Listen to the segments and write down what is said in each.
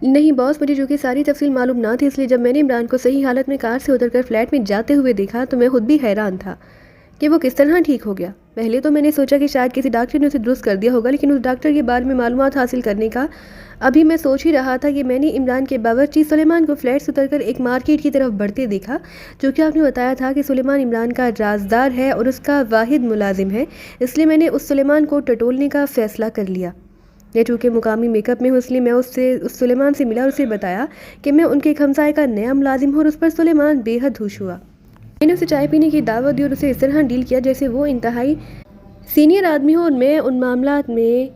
نہیں باس، مجھے جو کہ ساری تفصیل معلوم نہ تھی، اس لیے جب میں نے عمران کو صحیح حالت میں کار سے اتر کر فلیٹ میں جاتے ہوئے دیکھا تو میں خود بھی حیران تھا کہ وہ کس طرح ٹھیک ہو گیا۔ پہلے تو میں نے سوچا کہ شاید کسی ڈاکٹر نے اسے درست کر دیا ہوگا، لیکن اس ڈاکٹر کے بارے میں معلومات حاصل کرنے کا ابھی میں سوچ ہی رہا تھا کہ میں نے عمران کے باورچی سلیمان کو فلیٹ سے اتر کر ایک مارکیٹ کی طرف بڑھتے دیکھا، جو کہ آپ نے بتایا تھا کہ سلیمان عمران کا رازدار ہے اور اس کا واحد ملازم ہے، اس لیے میں نے اس سلیمان کو ٹٹولنے کا فیصلہ کر لیا۔ میں چونکہ مقامی میک اپ میں ہوں، اس لیے میں اس سلیمان سے ملا اور اسے بتایا کہ میں ان کے ایک ہمسائے کا نیا ملازم ہوں، اور اس پر سلیمان بے حد خوش ہوا۔ میں نے اسے چائے پینے کی دعوت دی اور اسے اس طرح ڈیل کیا جیسے وہ انتہائی سینئر آدمی ہو اور میں ان معاملات میں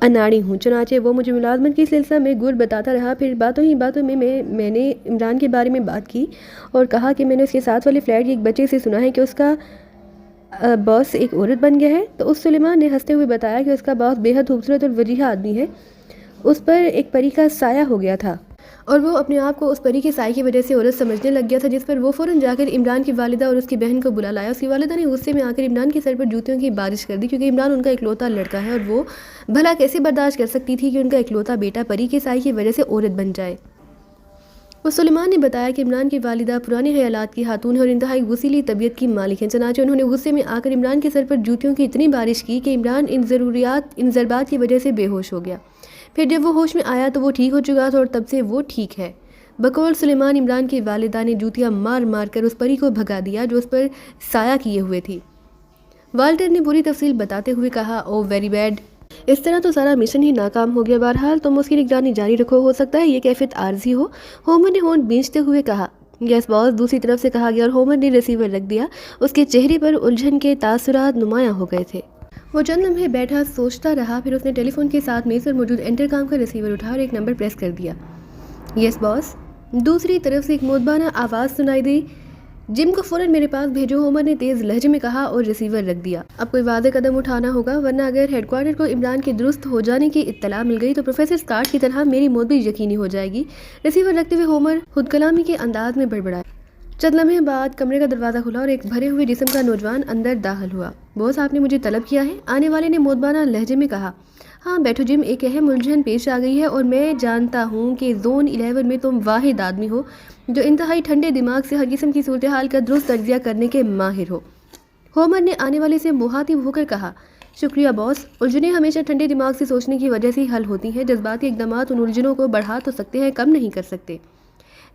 اناڑی ہوں۔ چنانچہ وہ مجھے ملازمت کی سلسلہ میں گول بتاتا رہا۔ پھر باتوں ہی باتوں میں میں نے عمران کے بارے میں بات کی اور کہا کہ میں نے اس کے ساتھ والے فلیٹ کے ایک بچے سے سنا ہے کہ اس کا باس ایک عورت بن گیا ہے، تو اس سلیمان نے ہنستے ہوئے بتایا کہ اس کا باس بے حد خوبصورت اور وجیح آدمی ہے، اس پر ایک پری کا سایہ ہو گیا تھا اور وہ اپنے آپ کو اس پری کے سائے کی وجہ سے عورت سمجھنے لگ گیا تھا، جس پر وہ فوراً جا کر عمران کی والدہ اور اس کی بہن کو بلا لایا۔ اس کی والدہ نے غصے میں آ کر عمران کے سر پر جوتیوں کی بارش کر دی، کیونکہ عمران ان کا اکلوتا لڑکا ہے اور وہ بھلا کیسے برداشت کر سکتی تھی کہ ان کا اکلوتا بیٹا پری کے سائے کی وجہ سے عورت بن جائے۔ اس سلیمان نے بتایا کہ عمران کی والدہ پرانے خیالات کی خاتون ہے اور انتہائی غصیلی طبیعت کی مالک ہیں، چنانچہ انہوں نے غصے میں آ کر عمران کے سر پر جوتیوں کی اتنی بارش کی کہ عمران ان ضربات کی وجہ سے بے ہوش ہو گیا۔ پھر جب وہ ہوش میں آیا تو وہ ٹھیک ہو چکا تھا اور تب سے وہ ٹھیک ہے۔ بقول سلیمان، عمران کی والدہ نے جوتیاں مار مار کر اس پری کو بھگا دیا جو اس پر سایہ کیے ہوئے تھی۔ والٹر نے پوری تفصیل بتاتے ہوئے کہا، او ویری بیڈ، اس طرح تو سارا مشن ہی ناکام ہو گیا۔ بہرحال تم اس کی نگرانی جاری رکھو، ہو سکتا ہے یہ کیفیت عارضی ہو۔ ہومر نے ہونٹ بھینچتے ہوئے کہا، یس باس، دوسری طرف سے کہا گیا اور ہومر نے ریسیور رکھ دیا۔ اس کے چہرے پر الجھن کے تاثرات نمایاں ہو گئے تھے۔ وہ چند لمحے بیٹھا سوچتا رہا، پھر اس نے ٹیلی فون کے ساتھ میز پر موجود انٹرکام کا ریسیور اٹھا اور ایک نمبر پریس کر دیا۔ یس باس، دوسری طرف سے ایک مودبانہ آواز سنائی دی، جم کو فوراً میرے پاس بھیجو، ہومر نے تیز لہجے میں کہا اور ریسیور رکھ دیا۔ اب کوئی واضح قدم اٹھانا ہوگا، ورنہ اگر ہیڈ کوارٹر کو عمران کے درست ہو جانے کی اطلاع مل گئی تو پروفیسر اسکاٹ کی طرح میری موت بھی یقینی ہو جائے گی۔ ریسیور رکھتے ہوئے ہومر خود کلامی کے انداز میں بڑبڑایا۔ چند لمحے بعد کمرے کا دروازہ کھلا اور ایک بھرے ہوئے جسم کا نوجوان اندر داخل ہوا۔ باس، آپ نے مجھے طلب کیا ہے؟ آنے والے نے مودبانہ لہجے میں کہا۔ ہاں بیٹھو جم، ایک اہم الجھن پیش آ گئی ہے اور میں جانتا ہوں کہ زون 11 میں تم واحد آدمی ہو جو انتہائی ٹھنڈے دماغ سے ہر قسم کی صورتحال کا درست تجزیہ کرنے کے ماہر ہو۔ ہومر نے آنے والے سے مخاطب ہو کر کہا، شکریہ باس، الجھنیں ہمیشہ ٹھنڈے دماغ سے سوچنے کی وجہ سے ہی حل ہوتی ہیں، جذباتی اقدامات ان الجھنوں کو بڑھا تو سکتے ہیں، کم نہیں کر سکتے۔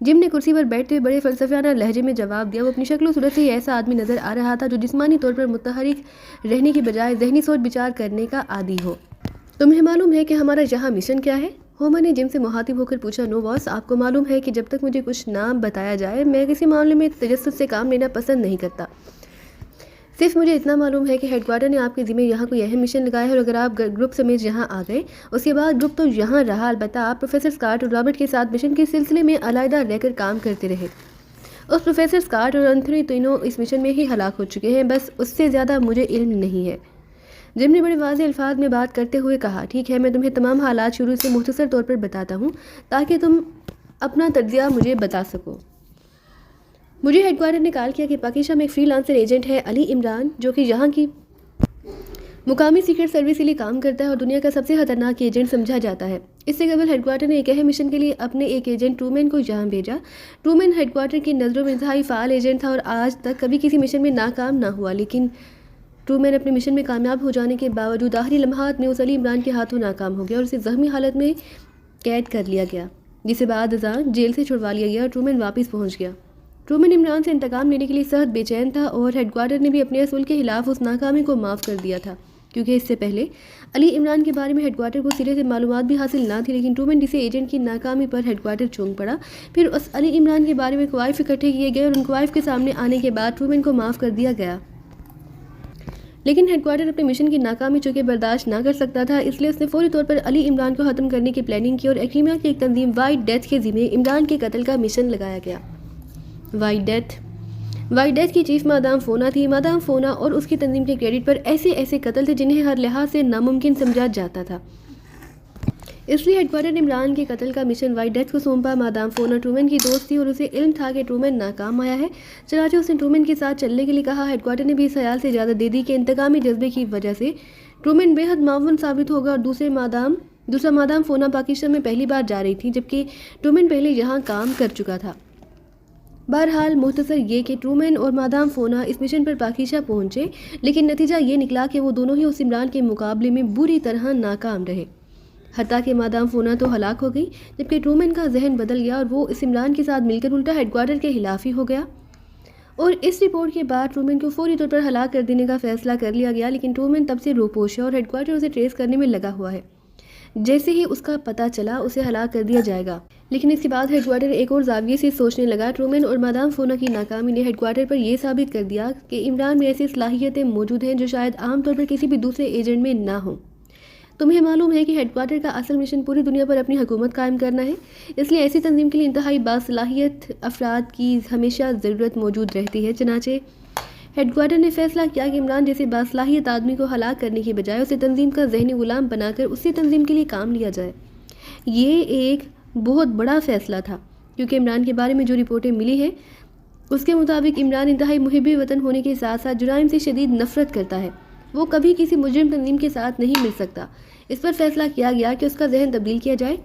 جم نے کرسی پر بیٹھتے ہوئے بڑے فلسفیانہ لہجے میں جواب دیا۔ وہ اپنی شکل و صورت سے ہی ایسا آدمی نظر آ رہا تھا جو جسمانی طور پر متحرک رہنے کی بجائے ذہنی سوچ بچار کرنے کا عادی ہو۔ تمہیں معلوم ہے کہ ہمارا یہاں مشن کیا ہے؟ ہومر نے جم سے مخاطب ہو کر پوچھا۔ نو باس، آپ کو معلوم ہے کہ جب تک مجھے کچھ نہ بتایا جائے میں کسی معاملے میں تجسس سے کام لینا پسند نہیں کرتا۔ صرف مجھے اتنا معلوم ہے کہ ہیڈ کوارٹر نے آپ کے ذمہ یہاں کوئی اہم مشن لگایا ہے، اور اگر آپ گروپ سمیت یہاں آ گئے اس کے بعد گروپ تو یہاں رہا، البتہ آپ پروفیسر اسکاٹ اور رابرٹ کے ساتھ مشن کے سلسلے میں علیحدہ رہ کر کام کرتے رہے۔ اس پروفیسر اسکاٹ اور انتھونی تینوں اس مشن میں ہی ہلاک ہو چکے ہیں، بس اس سے زیادہ مجھے علم نہیں ہے۔ جم نے بڑے واضح الفاظ میں بات کرتے ہوئے کہا، ٹھیک ہے، میں تمہیں تمام حالات شروع سے مختصر طور پر بتاتا ہوں تاکہ تم اپنا تجزیہ مجھے بتا سکو۔ مجھے ہیڈ کوارٹر نے کال کیا کہ پاکیزہ میں ایک فری لانسر ایجنٹ ہے، علی عمران، جو کہ یہاں کی مقامی سیکرٹ سروس کے لیے کام کرتا ہے اور دنیا کا سب سے خطرناک ایجنٹ سمجھا جاتا ہے۔ اس سے قبل ہیڈ کوارٹر نے ایک اہم مشن کے لیے اپنے ایک ایجنٹ ٹرومین کو یہاں بھیجا۔ ٹرومین ہیڈ کوارٹر کی نظروں میں انتہائی فعال ایجنٹ تھا اور آج تک کبھی کسی مشن میں ناکام نہ ہوا، لیکن ٹرومین اپنے مشن میں کامیاب ہو جانے کے باوجود آخری لمحات میں اس علی عمران کے ہاتھوں ناکام ہو گیا اور اسے زخمی حالت میں قید کر لیا گیا، جسے بعد ازاں جیل سے چھڑوا لیا گیا اور ٹرومین واپس پہنچ گیا۔ ٹرومین عمران سے انتقام لینے کے لیے سخت بے چین تھا اور ہیڈ کوارٹر نے بھی اپنے اصول کے خلاف اس ناکامی کو معاف کر دیا تھا، کیونکہ اس سے پہلے علی عمران کے بارے میں ہیڈ کوارٹر کو سرے سے معلومات بھی حاصل نہ تھی، لیکن ٹرومین جسے ایجنٹ کی ناکامی پر ہیڈ کوارٹر چونک پڑا۔ پھر اس علی عمران کے بارے میں کوائف اکٹھے کیے گئے اور ان کوائف کے سامنے آنے کے بعد ٹرومین کو معاف کر دیا گیا، لیکن ہیڈ کوارٹر اپنے مشن کی ناکامی چونکہ برداشت نہ کر سکتا تھا، اس لیے اس نے فوری طور پر علی عمران کو ختم کرنے کی پلاننگ کی اور ایکریمیا کی ایک تنظیم وائٹ ڈیتھ کے ذمہ عمران کے قتل کا مشن لگایا گیا۔ وائٹ ڈیتھ کی چیف مادام فونا تھی۔ مادام فونا اور اس کی تنظیم کے کریڈٹ پر ایسے قتل تھے جنہیں ہر لحاظ سے ناممکن سمجھا جاتا تھا، اس لیے ہیڈ کوارٹر نے عمران کے قتل کا مشن وائٹ ڈیتھ کو سونپا۔ مادام فونا ٹرومین کی دوست تھی اور اسے علم تھا کہ ٹرومین ناکام آیا ہے، چنانچہ اس نے ٹرومین کے ساتھ چلنے کے لیے کہا۔ ہیڈ کوارٹر نے بھی اس خیال سے اجازت دے دی کہ انتقامی جذبے کی وجہ سے ٹرومین بے حد معاون ثابت ہوگا اور دوسرے مادام دوسرا مادام فونا پاکستان میں پہلی بار جا رہی تھی، جبکہ ٹرومین پہلے یہاں کام کر چکا تھا۔ بہرحال مختصر یہ کہ ٹرومین اور مادام فونا اس مشن پر پاکستان پہنچے، لیکن نتیجہ یہ نکلا کہ وہ دونوں ہی اس عمران کے مقابلے میں بری طرح ناکام رہے۔ حتیٰ کہ مادام فونا تو ہلاک ہو گئی، جبکہ ٹرومین کا ذہن بدل گیا اور وہ اس عمران کے ساتھ مل کر الٹا ہیڈ کوارٹر کے خلاف ہی ہو گیا۔ اور اس رپورٹ کے بعد ٹرومین کو فوری طور پر ہلاک کر دینے کا فیصلہ کر لیا گیا، لیکن ٹرومین تب سے روپوش ہے اور ہیڈ کوارٹر اسے ٹریس کرنے میں لگا ہوا ہے۔ جیسے ہی اس کا پتہ چلا اسے ہلاک کر دیا جائے گا، لیکن اس کے بعد ہیڈ کوارٹر ایک اور زاویے سے سوچنے لگا۔ ٹرومین اور مادام فونا کی ناکامی نے ہیڈ کوارٹر پر یہ ثابت کر دیا کہ عمران میں ایسی صلاحیتیں موجود ہیں جو شاید عام طور پر کسی بھی دوسرے ایجنٹ میں نہ ہوں۔ تمہیں معلوم ہے کہ ہیڈ کوارٹر کا اصل مشن پوری دنیا پر اپنی حکومت قائم کرنا ہے، اس لیے ایسی تنظیم کے لیے انتہائی باصلاحیت افراد کی ہمیشہ ضرورت موجود رہتی ہے۔ چنانچہ ہیڈ کوارٹر نے فیصلہ کیا کہ عمران جیسے باصلاحیت آدمی کو ہلاک کرنے کی بجائے اسے تنظیم کا ذہنی غلام بنا کر اسی تنظیم کے لیے کام لیا جائے۔ یہ ایک بہت بڑا فیصلہ تھا، کیونکہ عمران کے بارے میں جو رپورٹیں ملی ہیں اس کے مطابق عمران انتہائی محب وطن ہونے کے ساتھ ساتھ جرائم سے شدید نفرت کرتا ہے۔ وہ کبھی کسی مجرم تنظیم کے ساتھ نہیں مل سکتا۔ اس پر فیصلہ کیا گیا کہ اس کا ذہن تبدیل کیا جائے۔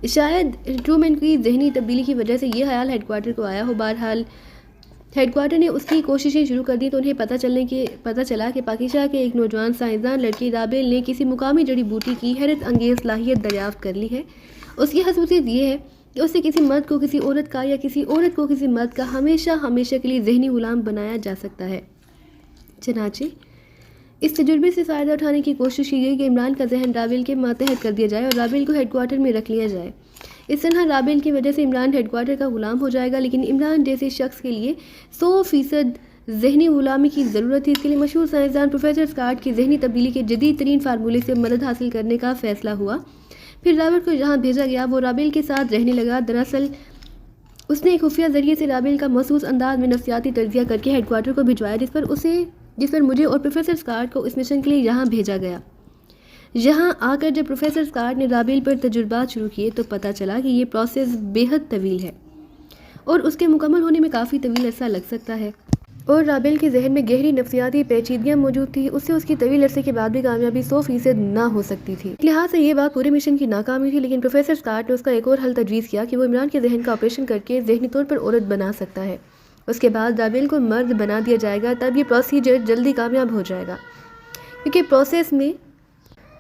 شاید ٹرومین کی ذہنی تبدیلی کی وجہ سے یہ خیال ہیڈ کوارٹر کو آیا ہو۔ بہرحال ہیڈ کوارٹر نے اس کی کوششیں شروع کر دی تو انہیں پتہ چلا کہ پاکستان کے ایک نوجوان سائنسدان لڑکی رابیل نے کسی مقامی جڑی بوٹی کی حیرت انگیز صلاحیت دریافت کر لی ہے۔ اس کی خصوصیت یہ ہے کہ اس سے کسی مرد کو کسی عورت کا یا کسی عورت کو کسی مرد کا ہمیشہ کے لیے ذہنی غلام بنایا جا سکتا ہے۔ چنانچہ اس تجربے سے فائدہ اٹھانے کی کوشش کی گئی کہ عمران کا ذہن رابیل کے ماتحت کر دیا جائے اور رابیل کو ہیڈ کوارٹر میں رکھ لیا جائے۔ اس طرح رابیل کی وجہ سے عمران ہیڈ کوارٹر کا غلام ہو جائے گا، لیکن عمران جیسے شخص کے لیے 100% ذہنی غلامی کی ضرورت ہے۔ اس کے لیے مشہور سائنسدان پروفیسر اسکاٹ کی ذہنی تبدیلی کے جدید ترین فارمولے سے مدد حاصل کرنے کا فیصلہ ہوا۔ پھر رابیل کو جہاں بھیجا گیا وہ رابیل کے ساتھ رہنے لگا۔ دراصل اس نے ایک خفیہ ذریعے سے رابیل کا مخصوص انداز میں نفسیاتی تجزیہ کر کے ہیڈ کوارٹر کو بھجوایا، جس پر مجھے اور پروفیسر اسکاٹ کو اس مشن کے لیے یہاں بھیجا گیا۔ یہاں آ کر جب پروفیسر اسکاٹ نے رابیل پر تجربات شروع کیے تو پتہ چلا کہ یہ پروسیس بیحد طویل ہے اور اس کے مکمل ہونے میں کافی طویل عرصہ لگ سکتا ہے، اور رابیل کے ذہن میں گہری نفسیاتی پیچیدگیاں موجود تھیں۔ اس سے اس کی طویل عرصے کے بعد بھی کامیابی 100% نہ ہو سکتی تھی۔ لہٰذا سے یہ بات پورے مشن کی ناکامی تھی، لیکن پروفیسر اسکاٹ نے اس کا ایک اور حل تجویز کیا کہ وہ عمران کے ذہن کا آپریشن کر کے ذہنی طور پر عورت بنا سکتا ہے۔ اس کے بعد رابیل کو مرد بنا دیا جائے گا، تب یہ پروسیجر جلدی کامیاب ہو جائے گا، کیونکہ پروسیس میں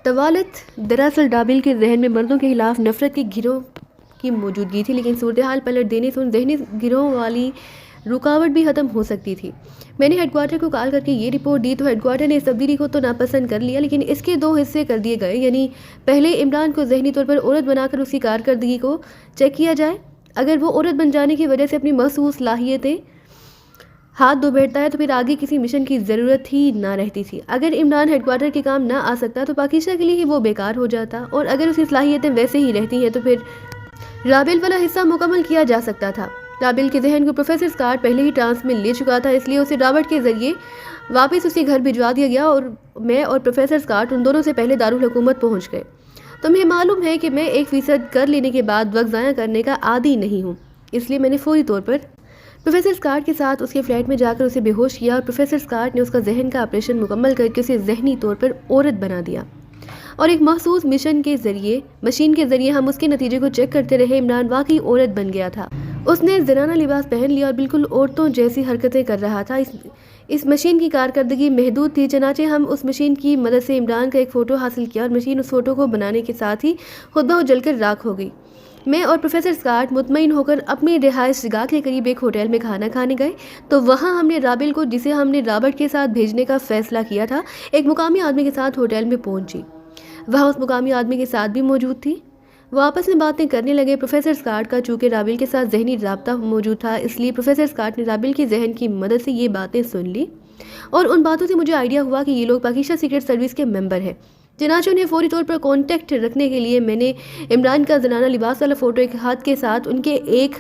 طوالت دراصل رابیل کے ذہن میں مردوں کے خلاف نفرت کے گروہ کی موجودگی تھی، لیکن صورتحال پلٹ دینے سے ان ذہنی گروہ والی رکاوٹ بھی ختم ہو سکتی تھی۔ میں نے ہیڈ کوارٹر کو کال کر کے یہ رپورٹ دی تو ہیڈ کوارٹر نے اس تبدیلی کو تو ناپسند کر لیا، لیکن اس کے 2 حصے کر دیے گئے، یعنی پہلے عمران کو ذہنی طور پر عورت بنا کر اس کی کارکردگی کو چیک کیا جائے۔ اگر وہ عورت بن جانے کی وجہ سے اپنی مخصوص صلاحیتیں ہاتھ دھو بیٹھتا ہے تو پھر آگے کسی مشن کی ضرورت ہی نہ رہتی تھی۔ اگر عمران ہیڈ کوارٹر کے کام نہ آ سکتا تو پاکستان کے لیے ہی وہ بیکار ہو جاتا، اور اگر اس کی صلاحیتیں ویسے ہی رہتی ہیں تو پھر رابیل والا حصہ مکمل کیا جا سکتا تھا۔ رابیل کے ذہن کو پروفیسر اسکاٹ پہلے ہی ٹرانس میں لے چکا تھا، اس لیے اسے رابرٹ کے ذریعے واپس اسی گھر بھجوا دیا گیا، اور میں اور پروفیسر اسکاٹ ان دونوں سے پہلے دارالحکومت پہنچ گئے۔ تمہیں معلوم ہے کہ میں 1% کر لینے کے بعد وقت ضائع کرنے کا عادی نہیں ہوں، اس لیے میں نے فوری طور پر پروفیسر اسکاٹ کے ساتھ اس کے فلیٹ میں جا کر اسے بے ہوش کیا، اور پروفیسر اسکاٹ نے اس کا ذہن کا آپریشن مکمل کر کے اسے ذہنی طور پر عورت بنا دیا، اور ایک مخصوص مشین کے ذریعے ہم اس کے نتیجے کو چیک کرتے رہے۔ عمران واقعی عورت بن گیا تھا، اس نے زنانہ لباس پہن لیا اور بالکل عورتوں جیسی حرکتیں کر رہا تھا۔ اس مشین کی کارکردگی محدود تھی، چنانچہ ہم اس مشین کی مدد سے عمران کا ایک فوٹو حاصل کیا، اور مشین اس فوٹو کو بنانے کے ساتھ ہی خود بخود جل کر راکھ ہو گئی۔ میں اور پروفیسر اسکاٹ مطمئن ہو کر اپنی رہائش گاہ کے قریب ایک ہوٹل میں کھانا کھانے گئے، تو وہاں ہم نے رابیل کو، جسے ہم نے رابرٹ کے ساتھ بھیجنے کا فیصلہ کیا تھا، ایک مقامی آدمی کے ساتھ ہوٹل میں پہنچی۔ وہاں اس مقامی آدمی کے ساتھ بھی موجود تھی۔ وہ آپس میں باتیں کرنے لگے۔ پروفیسر اسکاٹ کا چونکہ رابیل کے ساتھ ذہنی رابطہ موجود تھا، اس لیے پروفیسر اسکاٹ نے رابیل کے ذہن کی مدد سے یہ باتیں سن لی، اور ان باتوں سے مجھے آئیڈیا ہوا کہ یہ لوگ پاکستان سیکرٹ سروس کے ممبر ہیں۔ چنانچہ انہیں فوری طور پر کانٹیکٹ رکھنے کے لیے میں نے عمران کا زنانہ لباس والا فوٹو ایک ہاتھ کے ساتھ ان کے ایک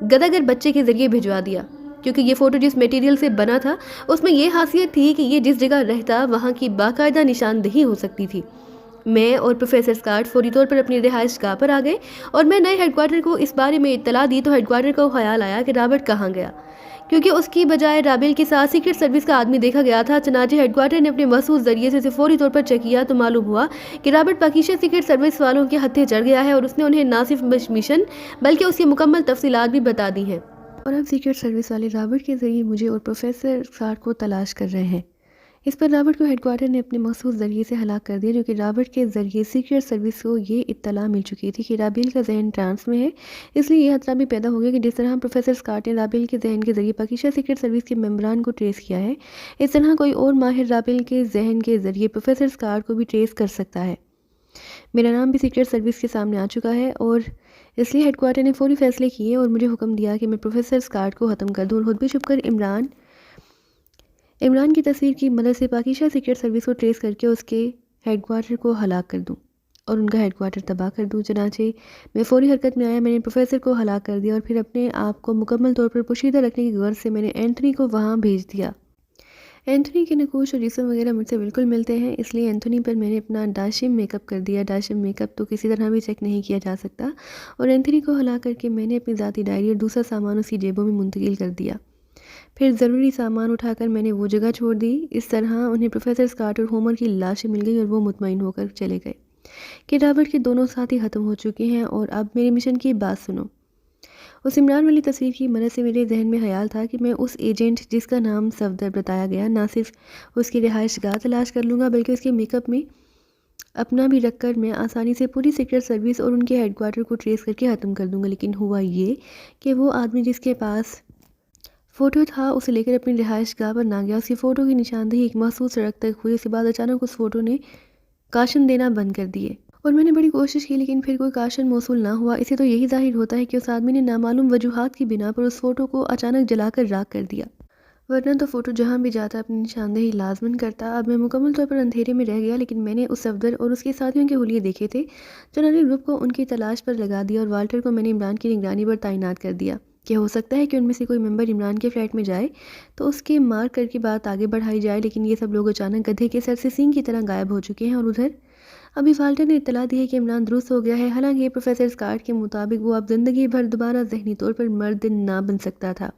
گداگر بچے کے ذریعے بھجوا دیا، کیونکہ یہ فوٹو جس میٹیریل سے بنا تھا اس میں یہ خاصیت تھی کہ یہ جس جگہ رہتا وہاں کی باقاعدہ نشاندہی ہو سکتی تھی۔ میں اور پروفیسر اسکاٹ فوری طور پر اپنی رہائش گاہ پر آ گئے، اور میں نئے ہیڈ کوارٹر کو اس بارے میں اطلاع دی تو ہیڈ کوارٹر کو خیال آیا کہ رابرٹ کہاں گیا، کیونکہ اس کی بجائے رابل کے ساتھ سیکرٹ سروس کا آدمی دیکھا گیا تھا۔ چنانچہ ہیڈ کوارٹر نے اپنے مخصوص ذریعے سے اسے فوری طور پر چیک کیا تو معلوم ہوا کہ رابرٹ پاکیشا سیکرٹ سروس والوں کے ہتھے چڑھ گیا ہے اور اس نے انہیں نہ صرف مشن بلکہ اس کی مکمل تفصیلات بھی بتا دی ہیں۔ اور اب سیکرٹ سروس والے رابرٹ کے ذریعے مجھے اور پروفیسر اسکاٹ کو تلاش کر رہے ہیں۔ اس پر رابرٹ کو ہیڈ کوارٹر نے اپنے مخصوص ذریعے سے ہلاک کر دیا، جو کہ رابرٹ کے ذریعے سیکرٹ سروس کو یہ اطلاع مل چکی تھی کہ رابیل کا ذہن ٹرانس میں ہے۔ اس لیے یہ خطرہ بھی پیدا ہو گیا کہ جس طرح پروفیسر اسکاٹ نے رابیل کے ذہن کے ذریعے پاکیشا سیکرٹ سروس کے ممبران کو ٹریس کیا ہے، اس طرح کوئی اور ماہر رابیل کے ذہن کے ذریعے پروفیسر اسکاٹ کو بھی ٹریس کر سکتا ہے۔ میرا نام بھی سیکرٹ سروس کے سامنے آ چکا ہے اور اس لیے ہیڈ کوارٹر نے فوری فیصلے کیے اور مجھے حکم دیا کہ میں پروفیسر اسکاٹ کو ختم کر دوں اور خود بھی چھپ کر عمران کی تصویر کی مدد سے پاکیشا سیکرٹ سروس کو ٹریس کر کے اس کے ہیڈ کوارٹر کو ہلاک کر دوں اور ان کا ہیڈ کوارٹر تباہ کر دوں۔ چنانچہ میں فوری حرکت میں آیا، میں نے پروفیسر کو ہلاک کر دیا اور پھر اپنے آپ کو مکمل طور پر پوشیدہ رکھنے کی غرض سے میں نے اینتھنی کو وہاں بھیج دیا۔ اینتھنی کے نقوش اور جسم وغیرہ مجھ سے بالکل ملتے ہیں، اس لیے اینتھنی پر میں نے اپنا ڈاشم میک اپ کر دیا۔ ڈاشم میک اپ تو کسی طرح بھی چیک نہیں کیا جا سکتا اور اینتھنی کو ہلاک کر کے میں نے اپنی ذاتی ڈائری اور دوسرا سامان اس کی جیبوں میں منتقل کر دیا۔ پھر ضروری سامان اٹھا کر میں نے وہ جگہ چھوڑ دی۔ اس طرح انہیں پروفیسر اسکاٹ اور ہومر کی لاشیں مل گئی اور وہ مطمئن ہو کر چلے گئے کہ رابرٹ کے دونوں ساتھی ختم ہو چکے ہیں۔ اور اب میرے مشن کی بات سنو۔ اس عمران والی تصویر کی مدد سے میرے ذہن میں خیال تھا کہ میں اس ایجنٹ جس کا نام صفدر بتایا گیا، نہ صرف اس کی رہائش گاہ تلاش کر لوں گا بلکہ اس کے میک اپ میں اپنا بھی رکھ کر میں آسانی سے پوری سیکرٹ سروس اور ان کے ہیڈ کوارٹر کو ٹریس کر کے ختم کر دوں گا۔ لیکن ہوا یہ کہ وہ آدمی جس کے پاس فوٹو تھا اسے لے کر اپنی رہائش گاہ پر نہ گیا۔ اس کی فوٹو کی نشاندہی ایک مخصوص سڑک تک ہوئی، اس کے بعد اچانک اس فوٹو نے کاشن دینا بند کر دیے اور میں نے بڑی کوشش کی لیکن پھر کوئی کاشن موصول نہ ہوا۔ اسے تو یہی ظاہر ہوتا ہے کہ اس آدمی نے نامعلوم وجوہات کی بنا پر اس فوٹو کو اچانک جلا کر راکھ کر دیا، ورنہ تو فوٹو جہاں بھی جاتا اپنی نشاندہی لازماً کرتا۔ اب میں مکمل طور پر اندھیرے میں رہ گیا، لیکن میں نے اس صفدر اور اس کے ساتھیوں کے حلیے دیکھے تھے۔ چنانچہ گروپ کو ان کی تلاش پر لگا دیا اور والٹر کو میں نے عمران کی نگرانی پر تعینات کر دیا کہ ہو سکتا ہے کہ ان میں سے کوئی ممبر عمران کے فلیٹ میں جائے تو اس کے مار کر کے بات آگے بڑھائی جائے، لیکن یہ سب لوگ اچانک گدھے کے سر سے سینگ کی طرح غائب ہو چکے ہیں۔ اور ادھر ابھی والٹر نے اطلاع دی ہے کہ عمران درست ہو گیا ہے، حالانکہ پروفیسر اسکاٹ کے مطابق وہ اب زندگی بھر دوبارہ ذہنی طور پر مرد نہ بن سکتا تھا۔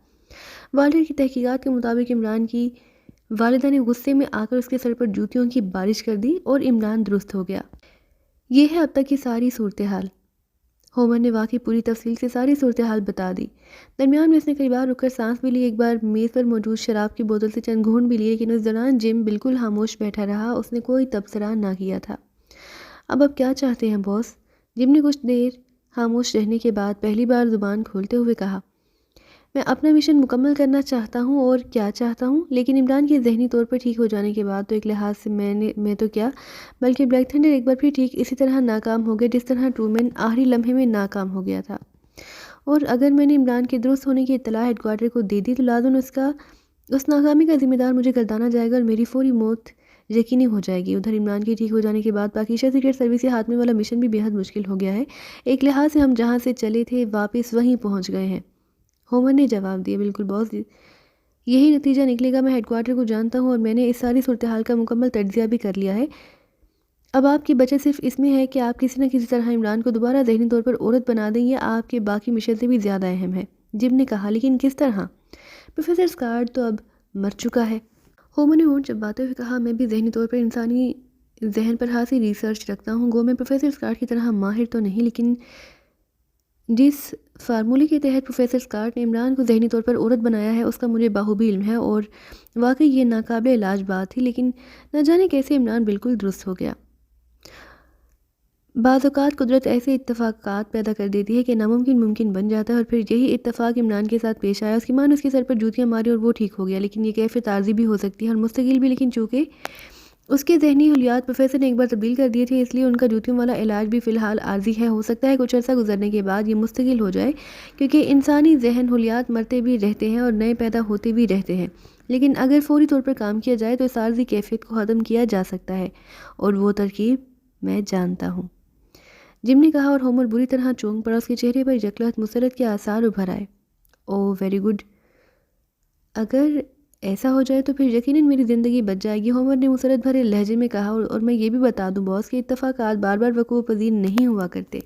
والٹر کی تحقیقات کے مطابق عمران کی والدہ نے غصے میں آ کر اس کے سر پر جوتیوں کی بارش کر دی اور عمران درست ہو گیا۔ یہ ہے اب تک کی ساری صورتحال۔ ہومر نے واقعی پوری تفصیل سے ساری صورتحال بتا دی۔ درمیان میں اس نے کئی بار رک کر سانس بھی لی، ایک بار میز پر موجود شراب کی بوتل سے چند گھونٹ بھی لیے، لیکن اس دوران جم بالکل خاموش بیٹھا رہا، اس نے کوئی تبصرہ نہ کیا تھا۔ اب کیا چاہتے ہیں باس؟ جم نے کچھ دیر خاموش رہنے کے بعد پہلی بار زبان کھولتے ہوئے کہا، میں اپنا مشن مکمل کرنا چاہتا ہوں اور کیا چاہتا ہوں، لیکن عمران کے ذہنی طور پر ٹھیک ہو جانے کے بعد تو ایک لحاظ سے میں تو کیا بلکہ بلیک تھنڈر ایک بار پھر ٹھیک اسی طرح ناکام ہو گیا جس طرح ٹرومین آخری لمحے میں ناکام ہو گیا تھا۔ اور اگر میں نے عمران کے درست ہونے کی اطلاع ہیڈ کوارٹر کو دے دی تو لازم اس ناکامی کا ذمہ دار مجھے گردانا جائے گا اور میری فوری موت یقینی ہو جائے گی۔ ادھر عمران کے ٹھیک ہو جانے کے بعد پاکیشا سیکرٹ سروس کے ہاتھ میں والا مشن بھی بےحد مشکل ہو گیا ہے۔ ایک لحاظ سے ہم جہاں سے چلے تھے واپس وہیں پہنچ گئے ہیں، ہومر نے جواب دیا۔ بالکل باس، یہی نتیجہ نکلے گا۔ میں ہیڈ کوارٹر کو جانتا ہوں اور میں نے اس ساری صورتحال کا مکمل تجزیہ بھی کر لیا ہے۔ اب آپ کی بچت صرف اس میں ہے کہ آپ کسی نہ کسی طرح عمران کو دوبارہ ذہنی طور پر عورت بنا دیں، یہ آپ کے باقی مشن سے بھی زیادہ اہم ہے، جم نے کہا۔ لیکن کس طرح؟ پروفیسر اسکاٹ تو اب مر چکا ہے، ہومر نے ہونٹ چباتے ہوئے کہا۔ میں بھی ذہنی طور پر انسانی ذہن پر خاصی ریسرچ رکھتا ہوں، گو میں پروفیسر اسکاٹ کی طرح ماہر تو نہیں، لیکن جس فارمولے کے تحت پروفیسر اسکاٹ نے عمران کو ذہنی طور پر عورت بنایا ہے اس کا مجھے بخوبی علم ہے، اور واقعی یہ ناقابل علاج بات تھی، لیکن نہ جانے کیسے عمران بالکل درست ہو گیا۔ بعض اوقات قدرت ایسے اتفاقات پیدا کر دیتی ہے کہ ناممکن ممکن بن جاتا ہے، اور پھر یہی اتفاق عمران کے ساتھ پیش آیا۔ اس کی ماں نے اس کے سر پر جوتیاں ماری اور وہ ٹھیک ہو گیا، لیکن یہ کیفیت عارضی بھی ہو سکتی ہے اور مستقل بھی، لیکن چونکہ اس کے ذہنی حلیات پروفیسر نے ایک بار تبدیل کر دیے تھے، اس لیے ان کا جوتیوں والا علاج بھی فی الحال عارضی ہے۔ ہو سکتا ہے کچھ عرصہ گزرنے کے بعد یہ مستقل ہو جائے، کیونکہ انسانی ذہن حلیات مرتے بھی رہتے ہیں اور نئے پیدا ہوتے بھی رہتے ہیں، لیکن اگر فوری طور پر کام کیا جائے تو اس عارضی کیفیت کو ختم کیا جا سکتا ہے، اور وہ ترکیب میں جانتا ہوں، جم نے کہا، اور ہومر بری طرح چونک پڑا۔ اس کے چہرے پر یکلخت مسرت کے آثار ابھر آئے۔ اوہ ویری گڈ، اگر ایسا ہو جائے تو پھر یقیناً میری زندگی بچ جائے گی، ہومر نے مسرت بھرے لہجے میں کہا، اور میں یہ بھی بتا دوں باس کہ اتفاقات بار بار وقوع پذیر نہیں ہوا کرتے۔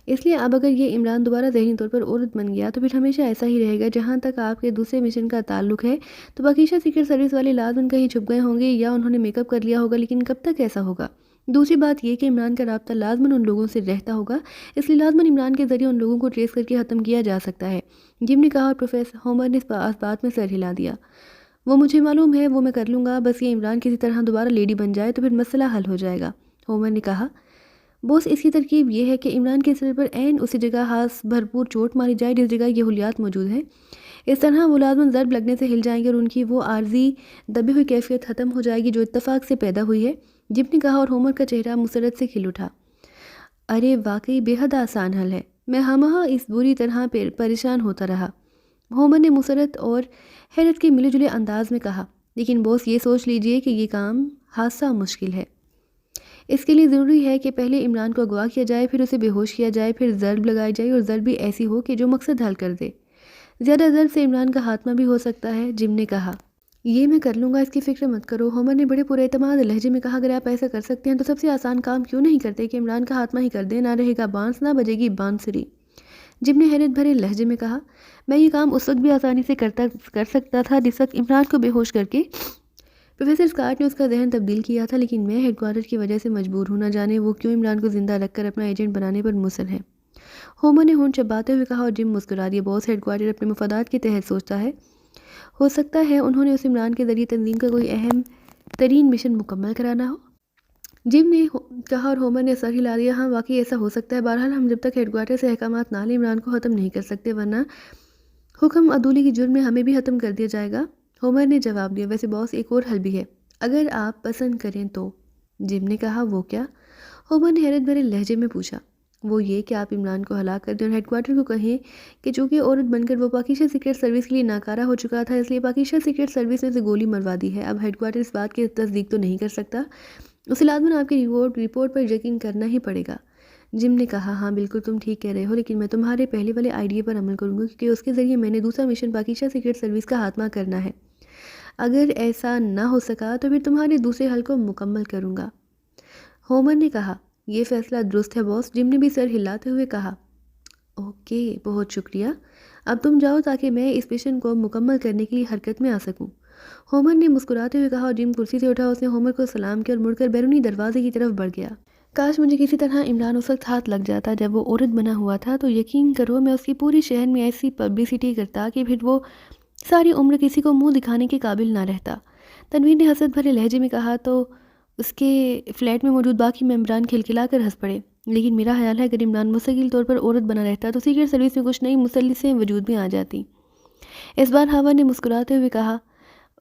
اس لیے اب اگر یہ عمران دوبارہ ذہنی طور پر عورت بن گیا تو پھر ہمیشہ ایسا ہی رہے گا. جہاں تک آپ کے دوسرے مشن کا تعلق ہے تو باقیشہ سیکرٹ سروس والے لازماً کہیں چھپ گئے ہوں گے یا انہوں نے میک اپ کر لیا ہوگا, لیکن کب تک ایسا ہوگا؟ دوسری بات یہ کہ عمران کا رابطہ لازماً ان لوگوں سے رہتا ہوگا, اس لیے لازماً عمران کے ذریعے ان لوگوں کو ٹریس کر کے ختم کیا جا سکتا ہے, جم نے کہا. اور پروفیسر ہومر نے اس بات میں سر ہلا دیا. وہ مجھے معلوم ہے, وہ میں کر لوں گا, بس یہ عمران کسی طرح دوبارہ لیڈی بن جائے تو پھر مسئلہ حل ہو جائے گا, ہومر نے کہا. بوس, اس کی ترکیب یہ ہے کہ عمران کے سر پر عین اسی جگہ ہاتھ بھرپور چوٹ ماری جائے جس جگہ یہ خلیات موجود ہیں. اس طرح وہ لازماً ضرب لگنے سے ہل جائیں گے اور ان کی وہ عارضی دبی ہوئی کیفیت ختم ہو جائے گی جو اتفاق سے پیدا ہوئی ہے, جم نے کہا. اور ہومر کا چہرہ مسرت سے کھل اٹھا. ارے واقعی بے حد آسان حل ہے, میں ہمہ اس بری طرح پریشان ہوتا رہا, ہومر نے مسرت اور حیرت کے ملے جلے انداز میں کہا. لیکن بوس, یہ سوچ لیجئے کہ یہ کام حادثہ مشکل ہے. اس کے لیے ضروری ہے کہ پہلے عمران کو اغوا کیا جائے, پھر اسے بے ہوش کیا جائے, پھر ضرب لگائی جائے, اور ضرب بھی ایسی ہو کہ جو مقصد حل کر دے. زیادہ ضرب سے عمران کا خاتمہ بھی ہو سکتا ہے, جم نے کہا. یہ میں کر لوں گا, اس کی فکر مت کرو, ہومر نے بڑے پورے اعتماد لہجے میں کہا. اگر آپ ایسا کر سکتے ہیں تو سب سے آسان کام کیوں نہیں کرتے کہ عمران کا خاتمہ ہی کر دیں, نہ رہے گا بانس, نہ بجے گی بانسری. جم نے حیرت بھرے لہجے میں کہا. میں یہ کام اس وقت بھی آسانی سے کر سکتا تھا جس وقت عمران کو بے ہوش کر کے پروفیسر اسکاٹ نے اس کا ذہن تبدیل کیا تھا, لیکن میں ہیڈ کوارٹر کی وجہ سے مجبور ہوں, نہ جانے وہ کیوں عمران کو زندہ رکھ کر اپنا ایجنٹ بنانے پر مصر ہے, ہومر نے ہونٹ چباتے ہوئے کہا. اور جم مسکرا دیا. بوس, ہیڈ کوارٹر اپنے مفادات کے تحت سوچتا ہے, ہو سکتا ہے انہوں نے اس عمران کے ذریعے تنظیم کا کوئی اہم ترین مشن مکمل کرانا ہو, جم نے کہا. اور ہومر نے سر ہلا دیا. ہاں واقعی ایسا ہو سکتا ہے. بہرحال ہم جب تک ہیڈ کوارٹر سے احکامات نہ لیں عمران کو ختم نہیں کر سکتے, ورنہ حکم عدولی کی جرم میں ہمیں بھی ختم کر دیا جائے گا, ہومر نے جواب دیا. ویسے بوس, ایک اور حل بھی ہے, اگر آپ پسند کریں تو, جم نے کہا. وہ کیا؟ ہومر نے حیرت بھرے لہجے میں پوچھا. وہ یہ کہ آپ عمران کو ہلاک کر دیں اور ہیڈ کوارٹر کو کہیں کہ چونکہ عورت بن کر وہ پاکیزہ سیکرٹ سروس کے لیے ناکارہ ہو چکا تھا, اس لیے پاکیزہ سیکرٹ سروس میں سے گولی مروا دی ہے. اب ہیڈ کوارٹر اس بات کی تصدیق تو نہیں کر سکتا, اسے لازماً آپ کی رپورٹ پر یقین کرنا ہی پڑے گا, جم نے کہا. ہاں بالکل تم ٹھیک کہہ رہے ہو, لیکن میں تمہارے پہلے والے آئیڈیا پر عمل کروں گا کیونکہ اس کے ذریعے میں نے دوسرا مشن پاکیزہ سیکرٹ سروس کا خاتمہ کرنا ہے. اگر ایسا نہ ہو سکا تو پھر تمہارے دوسرے حل کو مکمل کروں گا, ہومر نے کہا. یہ فیصلہ درست ہے بوس, جم نے بھی سر ہلاتے ہوئے کہا. اوکے, بہت شکریہ, اب تم جاؤ تاکہ میں اس مشن کو مکمل کرنے کے لیے حرکت میں آ سکوں, ہومر نے مسکراتے ہوئے کہا. اور جم کرسی سے اٹھا, اس نے ہومر کو سلام کیا اور مڑ کر بیرونی دروازے کی طرف بڑھ گیا. کاش مجھے کسی طرح عمران اس وقت ہاتھ لگ جاتا جب وہ عورت بنا ہوا تھا, تو یقین کرو میں اس کی پوری شہر میں ایسی پبلسٹی کرتا کہ پھر وہ ساری عمر کسی کو منہ دکھانے کے قابل نہ رہتا, تنویر نے حسرت بھرے لہجے میں کہا. تو اس کے فلیٹ میں موجود باقی ممبران کھلکھلا کر ہنس پڑے. لیکن میرا خیال ہے اگر عمران مستقل طور پر عورت بنا رہتا تو سیکرٹ سروس میں کچھ نئی مثلثیں وجود میں آ جاتی. اس بار ہاور نے مسکراتے ہوئے کہا.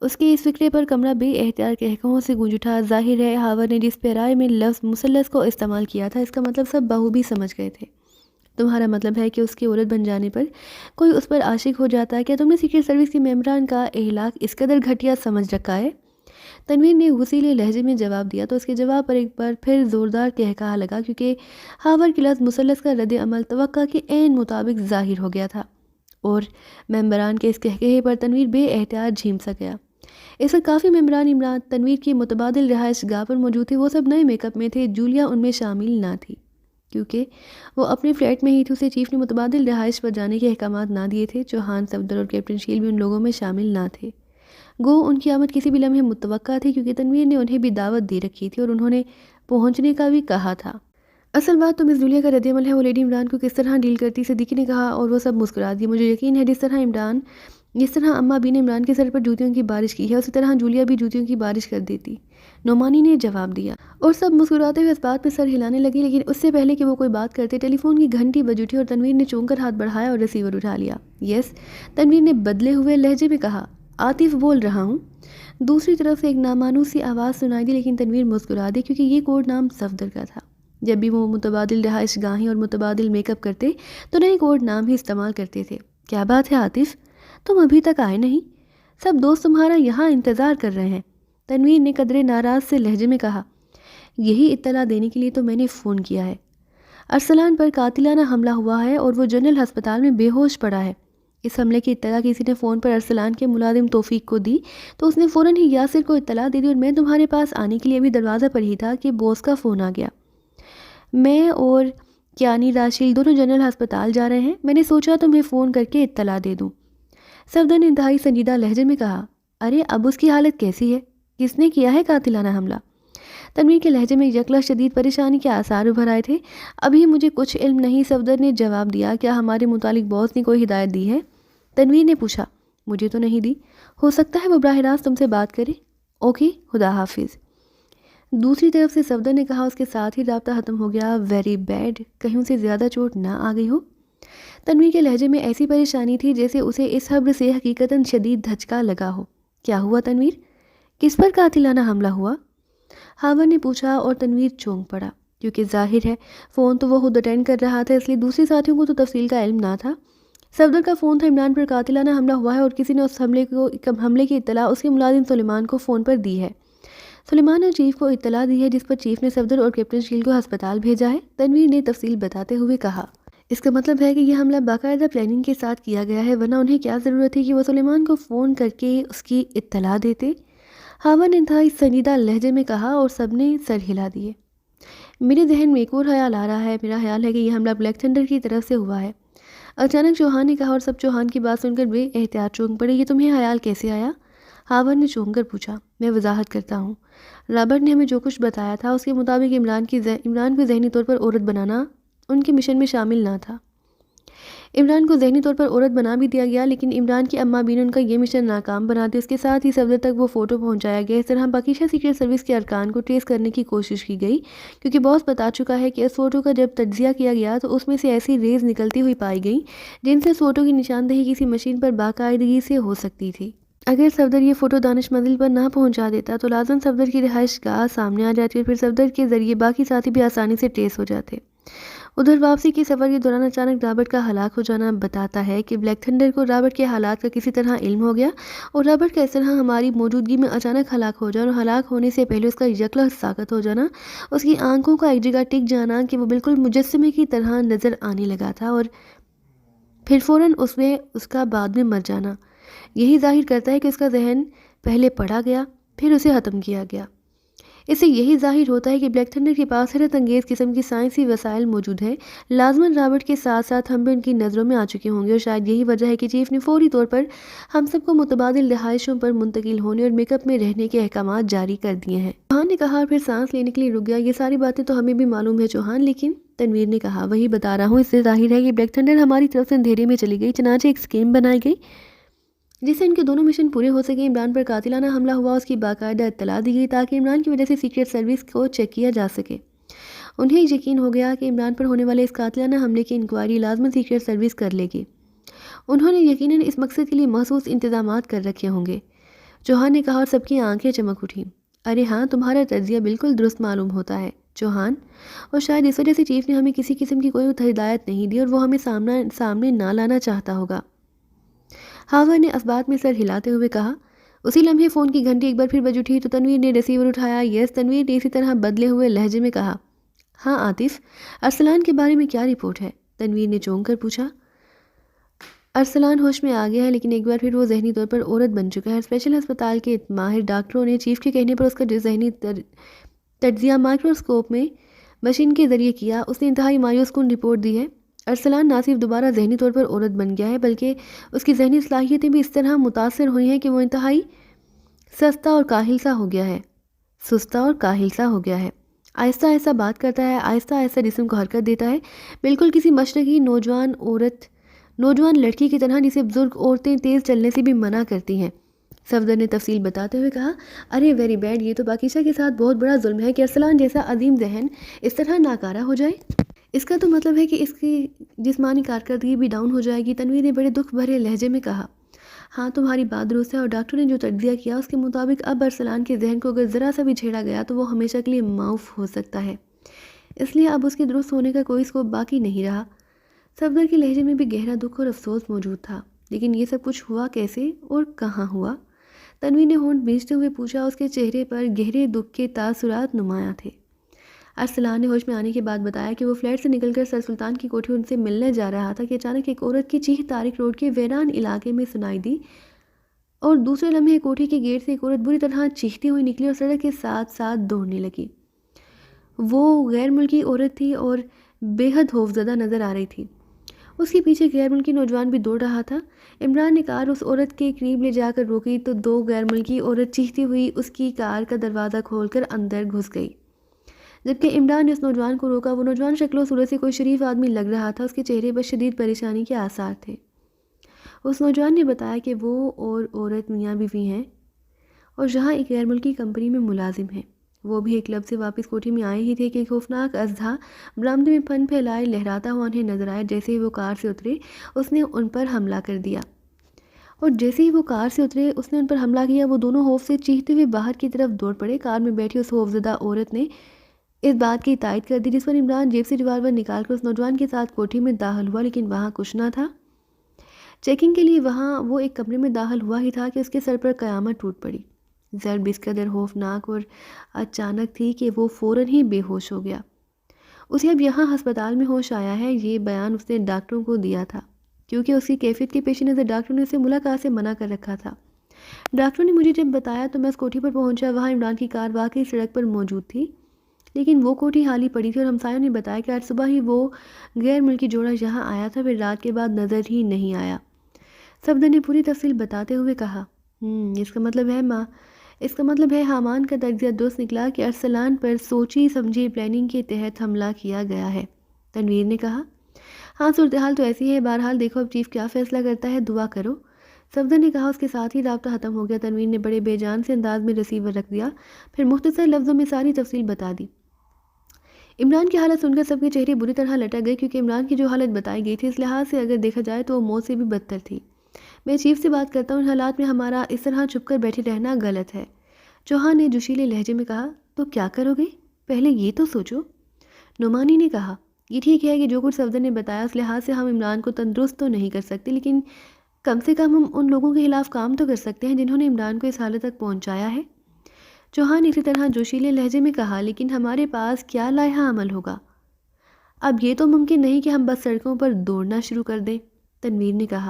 اس کے اس فکرے پر کمرہ بے احتیاط کہکہوں سے گونج اٹھا. ظاہر ہے ہاور نے جس پیرائے میں لفظ مثلث کو استعمال کیا تھا اس کا مطلب سب بخوبی سمجھ گئے تھے. تمہارا مطلب ہے کہ اس کی عورت بن جانے پر کوئی اس پر عاشق ہو جاتا ہے؟ کیا تم نے سیکرٹ سروس کے ممبران کا اہلاک اس قدر گھٹیا سمجھ رکھا ہے؟ تنویر نے غصیلے لہجے میں جواب دیا. تو اس کے جواب پر ایک بار پھر زوردار قہقہا لگا کیونکہ ہاور کے لفظ مثلث کا رد عمل توقع کے عین مطابق ظاہر ہو گیا تھا, اور ممبران کے اس قہقہے پر تنویر بے احتیاط جھیم سا گیا. اس وقت کافی ممبران عمران تنویر کی متبادل رہائش گاہ پر موجود تھے. وہ سب نئے میک اپ میں تھے, جولیا ان میں شامل نہ تھی کیونکہ وہ اپنے فلیٹ میں ہی تھی. اسے چیف نے متبادل رہائش پر جانے کے احکامات نہ دیے تھے. چوہان, صفدر اور کیپٹن شیل بھی ان لوگوں میں شامل نہ تھے. گو ان کی آمد کسی بھی لمحے متوقع تھی کیونکہ تنویر نے انہیں بھی دعوت دے رکھی تھی اور انہوں نے پہنچنے کا بھی کہا تھا. اصل بات تو مس جولیا کا رد عمل ہے, وہ لیڈی عمران کو کس طرح ڈیل کرتی, صدیقی نے کہا, اور وہ سب مسکرا دیے. مجھے یقین ہے جس طرح اماں بی نے عمران کے سر پر جوتیوں کی بارش کی ہے اسی طرح جولیا بھی جوتیوں کی بارش کر دیتی, نعمانی نے جواب دیا. اور سب مسکراتے ہوئے اس بات پہ سر ہلانے لگے. لیکن اس سے پہلے کہ وہ کوئی بات کرتے ٹیلی فون کی گھنٹی بج اٹھی اور تنویر نے چونک کر ہاتھ بڑھایا اور ریسیور اٹھا لیا. یس, تنویر نے بدلے ہوئے لہجے میں کہا. عاطف بول رہا ہوں. دوسری طرف سے ایک نامانوس سی آواز سنائی دی, لیکن تنویر مسکرا دے کیونکہ یہ کوڈ نام صفدر کا تھا. جب بھی وہ متبادل رہائش گاہیں اور متبادل میک اپ کرتے تو نئے کوڈ نام ہی استعمال کرتے تھے. کیا بات ہے عاطف, تم ابھی تک آئے نہیں؟ سب دوست تمہارا یہاں انتظار کر رہے ہیں, تنویر نے قدرے ناراض سے لہجے میں کہا. یہی اطلاع دینے کے لیے تو میں نے فون کیا ہے. ارسلان پر قاتلانہ حملہ ہوا ہے اور وہ جنرل ہسپتال میں بے ہوش پڑا ہے. اس حملے کی اطلاع کسی نے فون پر ارسلان کے ملازم توفیق کو دی تو اس نے فوراً ہی یاسر کو اطلاع دے دی, اور میں تمہارے پاس آنے کے لیے ابھی دروازہ پر ہی تھا کہ بوس کا فون آ گیا. میں اور کیانی راشیل دونوں جنرل ہسپتال جا رہے ہیں، میں نے سوچا تمہیں فون کر کے اطلاع دے دوں۔ صفدر نے انتہائی سنجیدہ لہجے میں کہا، ارے اب اس کی حالت کیسی ہے؟ کس نے کیا ہے قاتلانہ حملہ؟ تنویر کے لہجے میں یکلخ شدید پریشانی کے آثار ابھر آئے تھے۔ ابھی مجھے کچھ علم نہیں، صفدر نے جواب دیا۔ کیا ہمارے متعلق باس نے کوئی ہدایت دی ہے؟ تنویر نے پوچھا۔ مجھے تو نہیں دی، ہو سکتا ہے وہ براہ راست تم سے بات کرے۔ اوکے، خدا حافظ۔ دوسری طرف سے صفدر نے کہا، اس کے ساتھ ہی رابطہ ختم ہو گیا۔ ویری بیڈ، کہیں اسے زیادہ چوٹ نہ آ گئی ہو؟ تنویر کے لہجے میں ایسی پریشانی تھی جیسے اسے اس خبر سے حقیقتاً شدید دھچکا لگا ہو۔ کیا ہوا تنویر؟ کس پر قاتلانہ حملہ ہوا؟ ہاور نے پوچھا اور تنویر چونک پڑا، کیونکہ ظاہر ہے فون تو وہ خود اٹینڈ کر رہا تھا، اس لیے دوسرے ساتھیوں کو تو تفصیل کا علم نہ تھا۔ صفدر کا فون تھا، عمران پر قاتلانہ حملہ ہوا ہے اور کسی نے اس حملے کی اطلاع اس کے ملازم سلیمان کو فون پر دی ہے۔ سلیمان نے چیف کو اطلاع دی ہے، جس پر چیف نے صفدر اور کیپٹن شیل کو ہسپتال بھیجا ہے۔ تنویر نے تفصیل بتاتے ہوئے کہا، اس کا مطلب ہے کہ یہ حملہ باقاعدہ پلاننگ کے ساتھ کیا گیا ہے، ورنہ انہیں کیا ضرورت تھی کہ وہ سلیمان کو فون کر کے اس کی اطلاع دیتے؟ ہاور نے انتہائی سنجیدہ لہجے میں کہا اور سب نے سر ہلا دیے۔ میرے ذہن میں ایک اور خیال آ رہا ہے، میرا خیال ہے کہ یہ حملہ بلیک تھنڈر کی طرف سے ہوا ہے۔ اچانک چوہان نے کہا اور سب چوہان کی بات سن کر بے احتیاط چونک پڑے۔ یہ تمہیں خیال کیسے آیا؟ ہاور نے چونک کر پوچھا۔ میں وضاحت کرتا ہوں، رابرٹ نے ہمیں جو کچھ بتایا تھا اس کے مطابق عمران کو ذہنی طور پر عورت بنانا ان کے مشن میں شامل نہ تھا۔ عمران کو ذہنی طور پر عورت بنا بھی دیا گیا، لیکن عمران کی اماں بی نے ان کا یہ مشن ناکام بنا دیا۔ اس کے ساتھ ہی صفدر تک وہ فوٹو پہنچایا گیا۔ اس طرح باقیشہ سیکرٹ سروس کے ارکان کو ٹریس کرنے کی کوشش کی گئی، کیونکہ باس بتا چکا ہے کہ اس فوٹو کا جب تجزیہ کیا گیا تو اس میں سے ایسی ریز نکلتی ہوئی پائی گئیں جن سے اس فوٹو کی نشاندہی کسی مشین پر باقاعدگی سے ہو سکتی تھی۔ اگر صفدر یہ فوٹو دانش منزل پر نہ پہنچا دیتا تو لازم صفدر کی رہائش گاہ سامنے آ جاتی اور پھر صفدر کے ذریعے باقی ساتھی بھی آسانی سے ٹریس ہو جاتے۔ ادھر واپسی کے سفر کے دوران اچانک رابرٹ کا ہلاک ہو جانا بتاتا ہے کہ بلیک تھنڈر کو رابرٹ کے حالات کا کسی طرح علم ہو گیا، اور رابرٹ کا اس طرح ہماری موجودگی میں اچانک ہلاک ہو جانا اور ہلاک ہونے سے پہلے اس کا یکلخت ساکت ہو جانا، اس کی آنکھوں کا ایک جگہ ٹک جانا کہ وہ بالکل مجسمے کی طرح نظر آنے لگا تھا، اور پھر فوراً اس کا بعد میں مر جانا، یہی ظاہر کرتا ہے کہ اس کا ذہن پہلے پڑھا گیا پھر اسے ختم کیا گیا۔ اس سے یہی ظاہر ہوتا ہے کہ بلیک تھنڈر کے پاس حیرت انگیز قسم کی سائنسی وسائل موجود ہیں۔ لازماً رابرٹ کے ساتھ ساتھ ہم بھی ان کی نظروں میں آ چکے ہوں گے، اور شاید یہی وجہ ہے کہ چیف نے فوری طور پر ہم سب کو متبادل رہائشوں پر منتقل ہونے اور میک اپ میں رہنے کے احکامات جاری کر دیے ہیں۔ چوہان نے کہا اور پھر سانس لینے کے لیے رک گیا۔ یہ ساری باتیں تو ہمیں بھی معلوم ہے چوہان، لیکن تنویر نے کہا، وہی بتا رہا ہوں، اس سے ظاہر ہے کہ بلیک تھنڈر ہماری طرف سے اندھیرے میں چلی گئی، چنانچہ ایک اسکیم بنائی گئی جس سے ان کے دونوں مشن پورے ہو سکیں۔ عمران پر قاتلانہ حملہ ہوا، اس کی باقاعدہ اطلاع دی گئی تاکہ عمران کی وجہ سے سیکرٹ سروس کو چیک کیا جا سکے۔ انہیں یقین ہو گیا کہ عمران پر ہونے والے اس قاتلانہ حملے کی انکوائری لازماً سیکرٹ سروس کر لے گی۔ انہوں نے یقیناً اس مقصد کے لیے مخصوص انتظامات کر رکھے ہوں گے، چوہان نے کہا، اور سب کی آنکھیں چمک اٹھیں۔ ارے ہاں، تمہارا تجزیہ بالکل درست معلوم ہوتا ہے چوہان، اور شاید اس وجہ سے چیف نے ہمیں کسی قسم کی کوئی ہدایت نہیں دی اور وہ ہمیں سامنے نہ لانا چاہتا ہوگا۔ ہاور نے اس بات میں سر ہلاتے ہوئے کہا۔ اسی لمحے فون کی گھنٹی ایک بار پھر بج اٹھی تو تنویر نے ریسیور اٹھایا۔ یس، تنویر نے اسی طرح بدلے ہوئے لہجے میں کہا۔ ہاں عاطف، ارسلان کے بارے میں کیا رپورٹ ہے؟ تنویر نے چونک کر پوچھا۔ ارسلان ہوش میں آ گیا ہے، لیکن ایک بار پھر وہ ذہنی طور پر عورت بن چکا ہے۔ اسپیشل ہسپتال کے ماہر ڈاکٹروں نے چیف کے کہنے پر اس کا ذہنی تجزیہ مائکروسکوپ میں مشین کے ذریعے کیا۔ اس نے انتہائی مایوس کن رپورٹ دی ہے۔ ارسلان نہ صرف دوبارہ ذہنی طور پر عورت بن گیا ہے، بلکہ اس کی ذہنی صلاحیتیں بھی اس طرح متاثر ہوئی ہیں کہ وہ انتہائی سستا اور کاہل سا ہو گیا ہے۔ آہستہ آہستہ بات کرتا ہے، آہستہ آہستہ جسم کو حرکت دیتا ہے، بالکل کسی مشرقی نوجوان لڑکی کی طرح جسے بزرگ عورتیں تیز چلنے سے بھی منع کرتی ہیں۔ صفدر نے تفصیل بتاتے ہوئے کہا، ارے ویری بیڈ، یہ تو باقیشہ کے ساتھ بہت بڑا ظلم ہے کہ ارسلان جیسا عظیم ذہن اس طرح ناکارہ ہو جائے۔ اس کا تو مطلب ہے کہ اس کی جسمانی کارکردگی بھی ڈاؤن ہو جائے گی، تنویر نے بڑے دکھ بھرے لہجے میں کہا۔ ہاں، تمہاری بات درست ہے، اور ڈاکٹر نے جو تجزیہ کیا اس کے مطابق اب ارسلان کے ذہن کو اگر ذرا سا بھی چھیڑا گیا تو وہ ہمیشہ کے لیے معاف ہو سکتا ہے، اس لیے اب اس کے درست ہونے کا کوئی اسکوپ باقی نہیں رہا۔ صفدر کے لہجے میں بھی گہرا دکھ اور افسوس موجود تھا۔ لیکن یہ سب کچھ ہوا کیسے اور کہاں ہوا؟ تنویر نے ہونٹ بھینچتے ہوئے پوچھا۔ اس کے چہرے پر گہرے دکھ کے تاثرات نمایاں تھے۔ ارسلان نے ہوش میں آنے کے بعد بتایا کہ وہ فلیٹ سے نکل کر سر سلطان کی کوٹھی ان سے ملنے جا رہا تھا کہ اچانک ایک عورت کی چیخ طارق روڈ کے ویران علاقے میں سنائی دی، اور دوسرے لمحے کوٹھی کے گیٹ سے ایک عورت بری طرح چیختی ہوئی نکلی اور سڑک کے ساتھ ساتھ دوڑنے لگی۔ وہ غیر ملکی عورت تھی اور بے حد خوفزدہ نظر آ رہی تھی۔ اس کے پیچھے غیر ملکی نوجوان بھی دوڑ رہا تھا۔ عمران نے کار اس عورت کے قریب لے جا کر روکی تو 2 غیر ملکی عورت چیختی ہوئی اس کی کار کا دروازہ کھول کر اندر گھس گئی، جبکہ عمران نے اس نوجوان کو روکا۔ وہ نوجوان شکل و صورت سے کوئی شریف آدمی لگ رہا تھا، اس کے چہرے پر شدید پریشانی کے آثار تھے۔ اس نوجوان نے بتایا کہ وہ اور عورت میاں بیوی ہیں اور یہاں ایک غیر ملکی کمپنی میں ملازم ہیں۔ وہ بھی ایک کلب سے واپس کوٹھی میں آئے ہی تھے کہ خوفناک اژدھا برآمدے میں پن پھیلائے لہراتا ہوا انہیں نظر آیا۔ جیسے ہی وہ کار سے اترے اس نے ان پر حملہ کر دیا، وہ دونوں خوف سے چیختے ہوئے باہر کی طرف دوڑ پڑے۔ کار میں بیٹھی اس خوفزدہ عورت نے اس بات کی تائید کر دی، جس پر عمران جیب سے ریوالور نکال کر اس نوجوان کے ساتھ کوٹھی میں داخل ہوا، لیکن وہاں کچھ نہ تھا۔ چیکنگ کے لیے وہاں وہ ایک کمرے میں داخل ہوا ہی تھا کہ اس کے سر پر قیامت ٹوٹ پڑی۔ ضرب اس قدر خوفناک اور اچانک تھی کہ وہ فوراً ہی بے ہوش ہو گیا۔ اسے اب یہاں ہسپتال میں ہوش آیا ہے۔ یہ بیان اس نے ڈاکٹروں کو دیا تھا، کیونکہ اس کی کیفیت کے پیش نظر ڈاکٹروں نے اسے ملاقات سے منع کر رکھا تھا۔ ڈاکٹروں نے مجھے جب بتایا تو میں اس کوٹھی پر پہنچا۔ وہاں عمران کی کار واقعی سڑک پر موجود تھی، لیکن وہ کوٹھی خالی پڑی تھی اور ہمسایوں نے بتایا کہ آج صبح ہی وہ غیر ملکی جوڑا یہاں آیا تھا، پھر رات کے بعد نظر ہی نہیں آیا۔ صفدر نے پوری تفصیل بتاتے ہوئے کہا، اس کا مطلب ہے حامان کا تجزیہ درست نکلا کہ ارسلان پر سوچی سمجھی پلاننگ کے تحت حملہ کیا گیا ہے۔ تنویر نے کہا، ہاں صورتحال تو ایسی ہے، بہرحال دیکھو اب چیف کیا فیصلہ کرتا ہے، دعا کرو۔ صفدر نے کہا۔ اس کے ساتھ ہی رابطہ ختم ہو گیا۔ تنویر نے بڑے بے جان سے انداز میں ریسیور رکھ دیا، پھر مختصر لفظوں میں ساری تفصیل بتا دی۔ عمران کی حالت سن کر سب کے چہرے بری طرح لٹک گئے، کیونکہ عمران کی جو حالت بتائی گئی تھی اس لحاظ سے اگر دیکھا جائے تو وہ موت سے بھی بدتر تھی۔ میں چیف سے بات کرتا ہوں، ان حالات میں ہمارا اس طرح چھپ کر بیٹھے رہنا غلط ہے، چوہان نے جوشیلے لہجے میں کہا۔ تو کیا کرو گے؟ پہلے یہ تو سوچو۔ نعمانی نے کہا، یہ ٹھیک ہے کہ جو کچھ صفدر نے بتایا اس لحاظ سے ہم عمران کو تندرست تو نہیں کر سکتے، لیکن کم سے کم ہم ان لوگوں کے خلاف کام تو کر سکتے ہیں جنہوں نے عمران کو اس حالت تک پہنچایا ہے۔ چوہان اسی طرح جوشیلے لہجے میں کہا، لیکن ہمارے پاس کیا لائحہ عمل ہوگا؟ اب یہ تو ممکن نہیں کہ ہم بس سڑکوں پر دوڑنا شروع کر دیں، تنویر نے کہا۔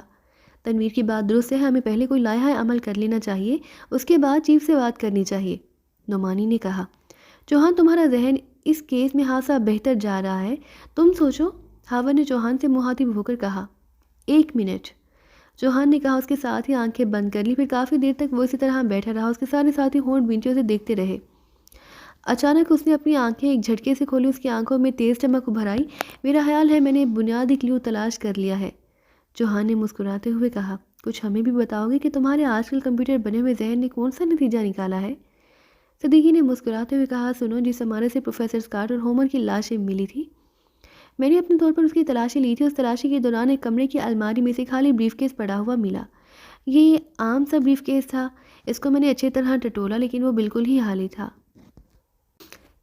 تنویر کی بات درست ہے، ہمیں پہلے کوئی لائحہ عمل کر لینا چاہیے، اس کے بعد چیف سے بات کرنی چاہیے، نعمانی نے کہا۔ چوہان، تمہارا ذہن اس کیس میں خاصا بہتر جا رہا ہے، تم سوچو، ہاور نے چوہان سے مخاطب ہو کر کہا۔ 1 منٹ، چوہان نے کہا۔ اس کے ساتھ ہی آنکھیں بند کر لی، پھر کافی دیر تک وہ اسی طرح بیٹھا رہا۔ اس کے سارے ساتھی ہونٹ بینچوں سے دیکھتے رہے۔ اچانک اس نے اپنی آنکھیں ایک جھٹکے سے کھولی، اس کی آنکھوں میں تیز چمک ابھر آئی۔ میرا خیال ہے میں نے بنیادی کلیو تلاش کر لیا ہے، چوہان نے مسکراتے ہوئے کہا۔ کچھ ہمیں بھی بتاؤ گے کہ تمہارے آج کل کمپیوٹر بنے ہوئے ذہن نے کون سا نتیجہ نکالا ہے؟ صدیقی نے مسکراتے ہوئے کہا، سنو، جس ہمارے سے پروفیسر اسکاٹ اور ہومر کی لاشیں ملی تھی، میں نے اپنے طور پر اس کی تلاشی لی تھی۔ اس تلاشی کے دوران ایک کمرے کی الماری میں سے خالی بریف کیس پڑا ہوا ملا۔ یہ عام سا بریف کیس تھا، اس کو میں نے اچھی طرح ٹٹولا، لیکن وہ بالکل ہی خالی تھا،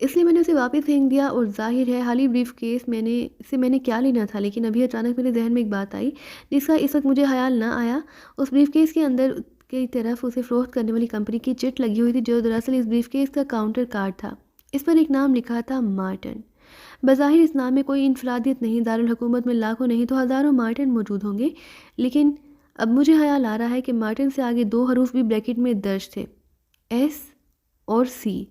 اس لیے میں نے اسے واپس پھینک دیا۔ اور ظاہر ہے خالی بریف کیس میں نے کیا لینا تھا، لیکن ابھی اچانک میرے ذہن میں ایک بات آئی جس کا اس وقت مجھے خیال نہ آیا۔ اس بریف کیس کے اندر کی طرف اسے فروخت کرنے والی کمپنی کی چٹ لگی ہوئی تھی، جو دراصل اس بریف کیس کا کاؤنٹر کارڈ تھا۔ اس پر ایک نام لکھا تھا، مارٹن۔ بظاہر اس نام میں کوئی انفرادیت نہیں، دارالحکومت میں لاکھوں نہیں تو ہزاروں مارٹن موجود ہوں گے، لیکن اب مجھے خیال آ رہا ہے کہ مارٹن سے آگے 2 حروف بھی بریکٹ میں درج تھے، ایس اور سی،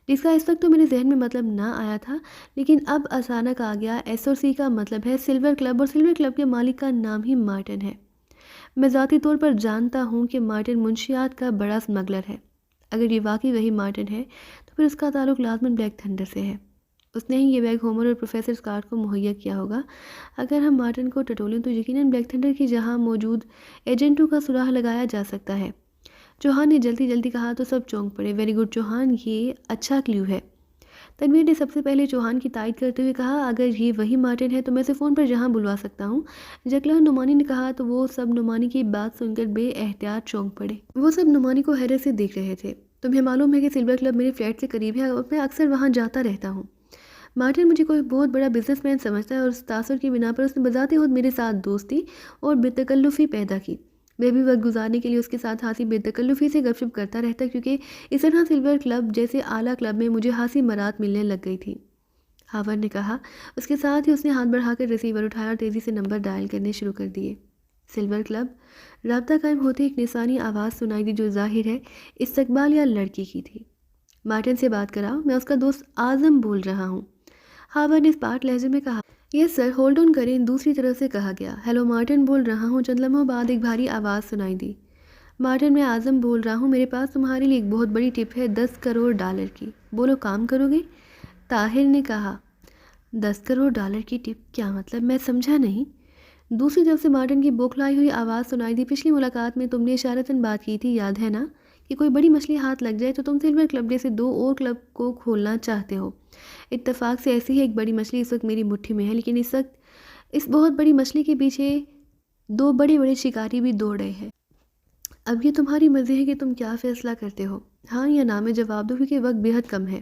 جس کا اس وقت تو میرے ذہن میں مطلب نہ آیا تھا، لیکن اب اچانک آ گیا۔ ایس اور سی کا مطلب ہے سلور کلب، اور سلور کلب کے مالک کا نام ہی مارٹن ہے۔ میں ذاتی طور پر جانتا ہوں کہ مارٹن منشیات کا بڑا اسمگلر ہے۔ اگر یہ واقعی وہی مارٹن ہے تو پھر اس کا تعلق لازماً بلیک تھنڈر سے ہے۔ اس نے ہی یہ بیگ ہومر اور پروفیسر اسکاٹ کو مہیا کیا ہوگا۔ اگر ہم مارٹن کو ٹٹولیں تو یقیناً بلیک تھنڈر کی جہاں موجود ایجنٹوں کا سراغ لگایا جا سکتا ہے۔ چوہان نے جلدی کہا تو سب چونک پڑے۔ ویری گڈ چوہان، یہ اچھا کلیو ہے۔ تنویر نے سب سے پہلے چوہان کی تائید کرتے ہوئے کہا، اگر یہ وہی مارٹن ہے تو میں اسے فون پر یہاں بلوا سکتا ہوں۔ جکلا نعمانی نے کہا تو وہ سب نعمانی کی بات سن کر بے احتیاط چونک پڑے۔ وہ سب نعمانی کو حیرت سے دیکھ رہے تھے۔ تمہیں معلوم ہے کہ سلور کلب میرے فلیٹ سے قریب ہے اور میں اکثر وہاں جاتا رہتا ہوں۔ مارٹن مجھے کوئی بہت بڑا بزنس مین سمجھتا ہے اور اس تاثر کی بنا پر اس نے بذات خود میرے ساتھ دوستی اور بے تکلفی پیدا کی۔ میں بھی وقت گزارنے کے لیے اس کے ساتھ ہنسی بے تکلفی سے گپ شپ کرتا رہتا، کیونکہ اس طرح سلور کلب جیسے اعلیٰ کلب میں مجھے ہنسی مرات ملنے لگ گئی تھی، ہاور نے کہا۔ اس کے ساتھ ہی اس نے ہاتھ بڑھا کر ریسیور اٹھایا اور تیزی سے نمبر ڈائل کرنے شروع کر دیے۔ سلور کلب، رابطہ قائم ہوتے ایک نسانی آواز سنائی دی جو ظاہر ہے استقبال یا لڑکی کی تھی۔ مارٹن سے بات کراؤ، میں اس کا دوست اعظم بول رہا ہوں۔ ہاور نے اسپاٹ لہجے میں کہا۔ یس سر، ہولڈ آن کریں، دوسری طرف سے کہا گیا۔ ہیلو مارٹن بول رہا ہوں۔ چند لمحوں بعد ایک بھاری آواز سنائی دی۔ مارٹن، میں اعظم بول رہا ہوں، میرے پاس تمہارے لیے ایک بہت بڑی ٹپ ہے، $10 کروڑ کی۔ بولو، کام کرو گے؟ طاہر نے کہا۔ $10 کروڑ کی ٹپ؟ کیا مطلب؟ میں سمجھا نہیں۔ دوسری طرف سے مارٹن کی بوکھلائی ہوئی آواز سنائی دی۔ پچھلی ملاقات میں تم نے اشارتاً بات کی تھی، یاد ہے نا، کہ کوئی بڑی مچھلی ہاتھ لگ جائے تو تم سلور کلب ڈے سے 2 اور کلب کو کھولنا چاہتے ہو۔ اتفاق سے ایسی ہی ایک بڑی مچھلی اس وقت میری مٹھی میں ہے، لیکن اس وقت اس بہت بڑی مچھلی کے پیچھے 2 بڑے بڑے شکاری بھی دوڑ رہے ہیں۔ اب یہ تمہاری مرضی ہے کہ تم کیا فیصلہ کرتے ہو، ہاں یا نا میں جواب دو، کیونکہ وقت بہت کم ہے۔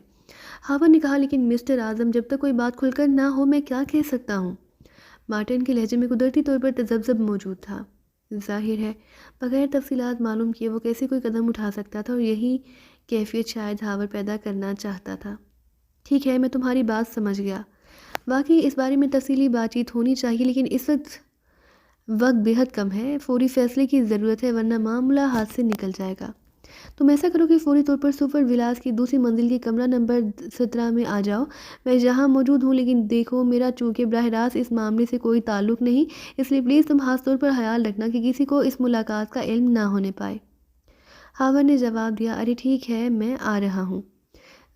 ہاور نے کہا، لیکن مسٹر اعظم، جب تک کوئی بات کھل کر نہ ہو میں کیا کہہ سکتا ہوں؟ مارٹن کے لہجے میں قدرتی طور پر تذبذب موجود تھا۔ ظاہر ہے بغیر تفصیلات معلوم کیے وہ کیسے کوئی قدم اٹھا سکتا تھا، اور یہی کیفیت شاید ہاور پیدا کرنا چاہتا تھا۔ ٹھیک ہے، میں تمہاری بات سمجھ گیا۔ واقعی اس بارے میں تفصیلی بات چیت ہونی چاہیے، لیکن اس وقت بہت کم ہے، فوری فیصلے کی ضرورت ہے، ورنہ معاملہ ہاتھ سے نکل جائے گا۔ تم ایسا کرو کہ فوری طور پر سپر ولاس کی دوسری منزل کے کمرہ نمبر 17 میں آ جاؤ۔ میں جہاں موجود ہوں، لیکن دیکھو میرا چونکہ براہ راست اس معاملے سے کوئی تعلق نہیں، اس لیے پلیز تم خاص طور پر خیال رکھنا کہ کسی کو اس ملاقات کا علم نہ ہونے پائے۔ ہاور نے جواب دیا، ارے ٹھیک ہے، میں آ رہا ہوں۔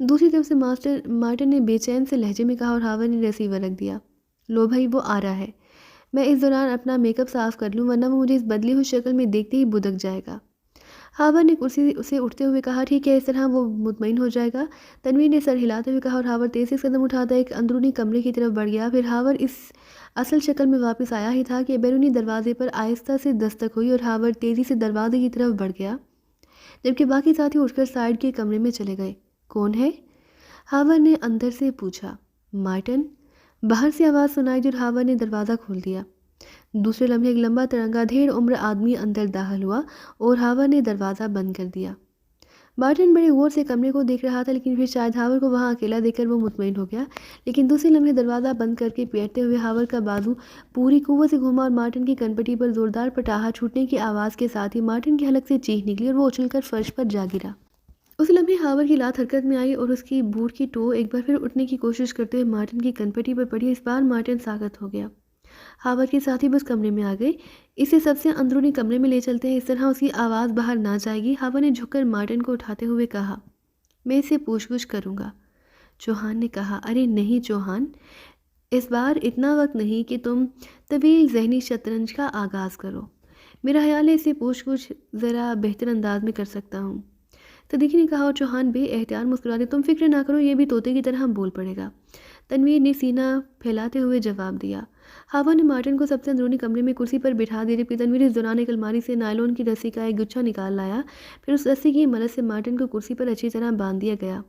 دوسری طرف سے مارٹن نے بے چین سے لہجے میں کہا، اور ہاور نے ریسیور رکھ دیا۔ لو بھائی، وہ آ رہا ہے۔ میں اس دوران اپنا میک اپ صاف کر لوں، ورنہ وہ مجھے اس بدلی ہوئی شکل میں دیکھتے ہی بدک جائے گا۔ ہاور نے کرسی سے اٹھتے ہوئے کہا، ٹھیک ہے، اس طرح وہ مطمئن ہو جائے گا۔ تنویر نے سر ہلاتے ہوئے کہا، اور ہاور تیزی سے قدم اٹھاتا ایک اندرونی کمرے کی طرف بڑھ گیا۔ پھر ہاور اس اصل شکل میں واپس آیا ہی تھا کہ بیرونی دروازے پر آہستہ سے دستک ہوئی، اور ہاور تیزی سے دروازے کی طرف بڑھ گیا، جبکہ باقی ساتھی اٹھ کر سائڈ کے کمرے میں چلے گئے۔ کون ہے؟ ہاور نے اندر سے پوچھا۔ مارٹن، باہر سے آواز سنائی دی، اور ہاور نے دروازہ کھول دیا۔ دوسرے لمحے ایک لمبا ترنگا دھیڑ عمر آدمی اندر داخل ہوا، اور ہاور نے دروازہ بند کر دیا۔ مارٹن بڑے غور سے کمرے کو دیکھ رہا تھا، لیکن پھر شاید ہاور کو وہاں اکیلا دیکھ کر وہ مطمئن ہو گیا۔ لیکن دوسرے لمحے دروازہ بند کر کے پیٹتے ہوئے ہاور کا بازو پوری قوت سے گھوما، اور مارٹن کی کنپٹی پر زوردار پٹاخہ چھوٹنے کی آواز کے ساتھ ہی مارٹن کے حلق سے چیخ نکلی، اور وہ اچھل کر فرش پر جا گرا۔ اس لمحے ہاور کی لات حرکت میں آئی، اور اس کی بوٹ کی ٹو ایک بار پھر اٹھنے کی کوشش کرتے ہوئے مارٹن کی کنپٹی پر پڑی۔ اس بار مارٹن ساکت ہو گیا۔ ہاور کے ساتھی بس کمرے میں آ گئے۔ اسے سب سے اندرونی کمرے میں لے چلتے ہیں، اس طرح اس کی آواز باہر نہ جائے گی۔ ہاور نے جھک کر مارٹن کو اٹھاتے ہوئے کہا، میں اسے پوچھ گچھ کروں گا۔ چوہان نے کہا، ارے نہیں چوہان، اس بار اتنا وقت نہیں کہ تم طویل ذہنی شطرنج کا آغاز کرو۔ میرا خیال ہے اسے پوچھ گچھ ذرا بہتر انداز میں کر سکتا ہوں۔ صدیقی نے کہا، اور چوہان بے احتیاط مسکراتے، تم فکر نہ کرو، یہ بھی طوطے کی طرح بول پڑے گا۔ تنویر نے سینہ پھیلاتے ہوئے جواب دیا۔ ہاور نے مارٹن کو سب سے اندرونی کمرے میں کرسی پر بٹھا دیا، جبکہ تنویر اس دوران ایک الماری سے نائلون کی رسی کا ایک گچھا نکال لایا۔ پھر اس رسی کی مدد سے مارٹن کو کرسی پر اچھی طرح باندھ دیا گیا۔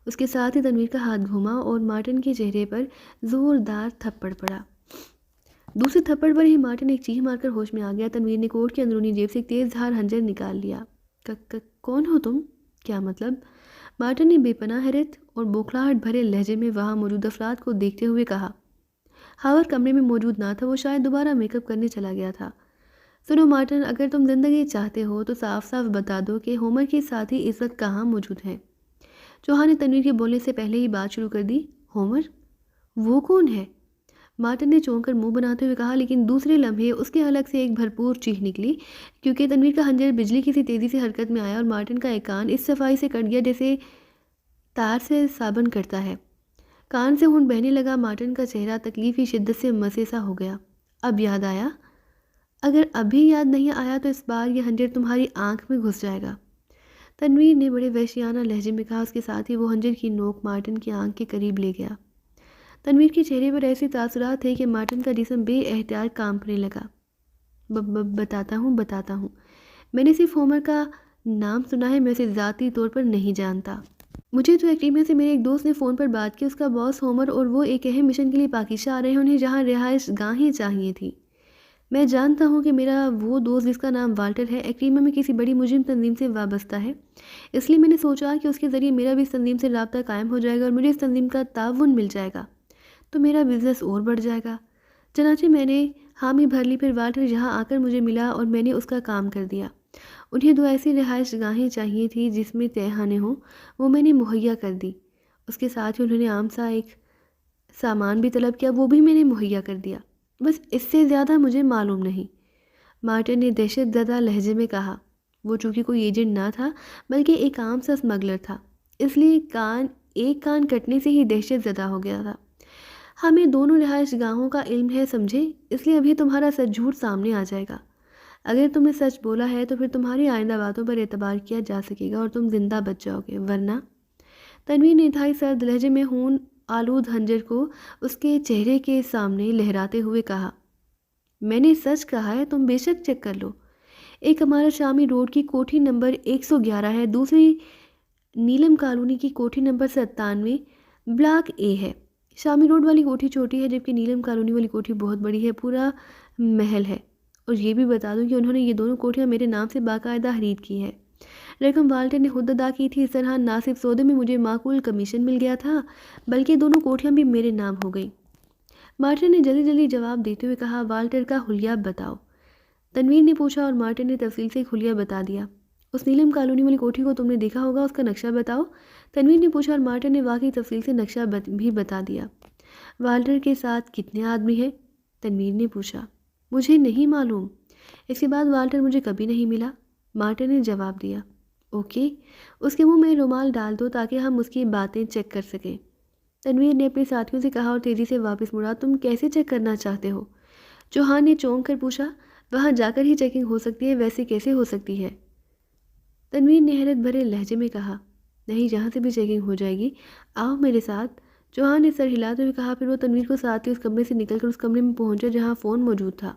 اس کے ساتھ ہی تنویر کا ہاتھ گھوما، اور مارٹن کے چہرے پر زوردار تھپڑ پڑا۔ دوسرے تھپڑ پر ہی مارٹن ایک چیخ مار کر ہوش میں آ گیا۔ تنویر نے کوٹ کی اندرونی جیب سے ایک تیز دھار خنجر نکال لیا۔ کون ہو تم؟ کیا مطلب؟ مارٹن نے بے پناہ حیرت اور بوکھلاہٹ بھرے لہجے میں وہاں موجود افراد کو دیکھتے ہوئے کہا۔ ہاور کمرے میں موجود نہ تھا، وہ شاید دوبارہ میک اپ کرنے چلا گیا تھا۔ سنو مارٹن، اگر تم زندگی چاہتے ہو تو صاف صاف بتا دو کہ ہومر کے ساتھی اس وقت کہاں موجود ہیں۔ چوہان نے تنویر کے بولنے سے پہلے ہی بات شروع کر دی۔ ہومر؟ وہ کون ہے؟ مارٹن نے چونک کر منہ بناتے ہوئے کہا، لیکن دوسرے لمحے اس کے حلق سے ایک بھرپور چیخ نکلی، کیونکہ تنویر کا خنجر بجلی کی سی تیزی سے حرکت میں آیا، اور مارٹن کا ایک کان اس صفائی سے کٹ گیا جیسے تار سے صابن کٹتا ہے۔ کان سے خون بہنے لگا۔ مارٹن کا چہرہ تکلیفی شدت سے مسے سا ہو گیا۔ اب یاد آیا؟ اگر ابھی یاد نہیں آیا تو اس بار یہ خنجر تمہاری آنکھ میں گھس جائے گا، تنویر نے بڑے وحشیانہ لہجے میں کہا۔ اس کے ساتھ ہی وہ خنجر کی نوک مارٹن کی آنکھ کے قریب لے گیا۔ تنویر کے چہرے پر ایسے تاثرات تھے کہ مارٹن کا جسم بے احتیاط کانپنے لگا۔ بتاتا ہوں، میں نے صرف ہومر کا نام سنا ہے، میں اسے ذاتی طور پر نہیں جانتا۔ مجھے تو ایکٹیمیا سے میرے ایک دوست نے فون پر بات کی، اس کا باس ہومر اور وہ ایک اہم مشن کے لیے پاکیزہ آ رہے ہیں، انہیں جہاں رہائش گاہیں چاہیے تھی۔ میں جانتا ہوں کہ میرا وہ دوست جس کا نام والٹر ہے ایکٹیمیا میں کسی بڑی مجرم تنظیم سے وابستہ ہے، اس لیے میں نے سوچا کہ اس کے ذریعے میرا بھی اس تنظیم سے رابطہ قائم ہو جائے گا، اور مجھے اس تنظیم کا تعاون مل جائے گا تو میرا بزنس اور بڑھ جائے گا۔ چنانچہ میں نے حامی بھر لی۔ پھر والٹر یہاں آ کر مجھے ملا، اور میں نے اس کا کام کر دیا۔ انہیں 2 ایسی رہائش گاہیں چاہیے تھی جس میں تہہ خانے ہوں، وہ میں نے مہیا کر دی۔ اس کے ساتھ ہی انہوں نے عام سا ایک سامان بھی طلب کیا، وہ بھی میں نے مہیا کر دیا، بس اس سے زیادہ مجھے معلوم نہیں، مارٹن نے دہشت زدہ لہجے میں کہا۔ وہ چونکہ کوئی ایجنٹ نہ تھا بلکہ ایک عام سا اسمگلر تھا، اس لیے ایک کان کٹنے سے ہی دہشت زدہ ہو گیا تھا۔ ہمیں دونوں رہائش گاہوں کا علم ہے سمجھے، اس لیے ابھی تمہارا سچ جھوٹ سامنے آ جائے گا۔ اگر تم نے سچ بولا ہے تو پھر تمہاری آئندہ باتوں پر اعتبار کیا جا سکے گا اور تم زندہ بچ جاؤ گے، ورنہ۔ تنویر نے انتہائی سرد لہجے میں خون آلود خنجر کو اس کے چہرے کے سامنے لہراتے ہوئے کہا، میں نے سچ کہا ہے، تم بے شک چیک کر لو۔ ایک عمارت شامی روڈ کی کوٹھی نمبر 111 ہے، دوسری نیلم کالونی کی کوٹھی نمبر 97 بلاک اے ہے۔ شامی روڈ والی کوٹھی چھوٹی ہے جبکہ نیلم کالونی والی کوٹھی بہت بڑی ہے، پورا محل ہے۔ اور یہ بھی بتا دوں کہ انہوں نے یہ دونوں کوٹھیاں میرے نام سے باقاعدہ خرید کی ہے۔ رقم والٹر نے خود ادا کی تھی، اس طرح نہ صرف سودے میں مجھے معقول کمیشن مل گیا تھا بلکہ دونوں کوٹھیاں بھی میرے نام ہو گئیں۔ مارٹن نے جلدی جلدی جواب دیتے ہوئے کہا، والٹر کا حلیہ بتاؤ۔ تنویر نے پوچھا اور مارٹن نے تفصیل سے ایک حلیہ بتا دیا۔ اس نیلم کالونی والی کوٹھی کو تم نے دیکھا ہوگا، اس کا نقشہ بتاؤ۔ تنویر نے پوچھا اور مارٹن نے واقعی تفصیل سے نقشہ بھی بتا دیا۔ والٹر کے ساتھ کتنے آدمی ہیں؟ تنویر نے پوچھا۔ مجھے نہیں معلوم، اس کے بعد والٹر مجھے کبھی نہیں ملا، مارٹن نے جواب دیا۔ اوکے، اس کے منہ میں رومال ڈال دو تاکہ ہم اس کی باتیں چیک کر سکیں۔ تنویر نے اپنے ساتھیوں سے کہا اور تیزی سے واپس مڑا۔ تم کیسے چیک کرنا چاہتے ہو؟ چوہان نے چونک کر پوچھا۔ وہاں جا کر ہی چیکنگ ہو سکتی ہے، ویسے کیسے ہو سکتی ہے؟ تنویر نے حیرت بھرے لہجے میں کہا، نہیں، جہاں سے بھی چیکنگ ہو جائے گی، آؤ میرے ساتھ۔ چوہان نے سر ہلاتے ہوئے کہا۔ پھر وہ تنویر کو ساتھ ہی اس کمرے سے نکل کر اس کمرے میں پہنچا جہاں فون موجود تھا۔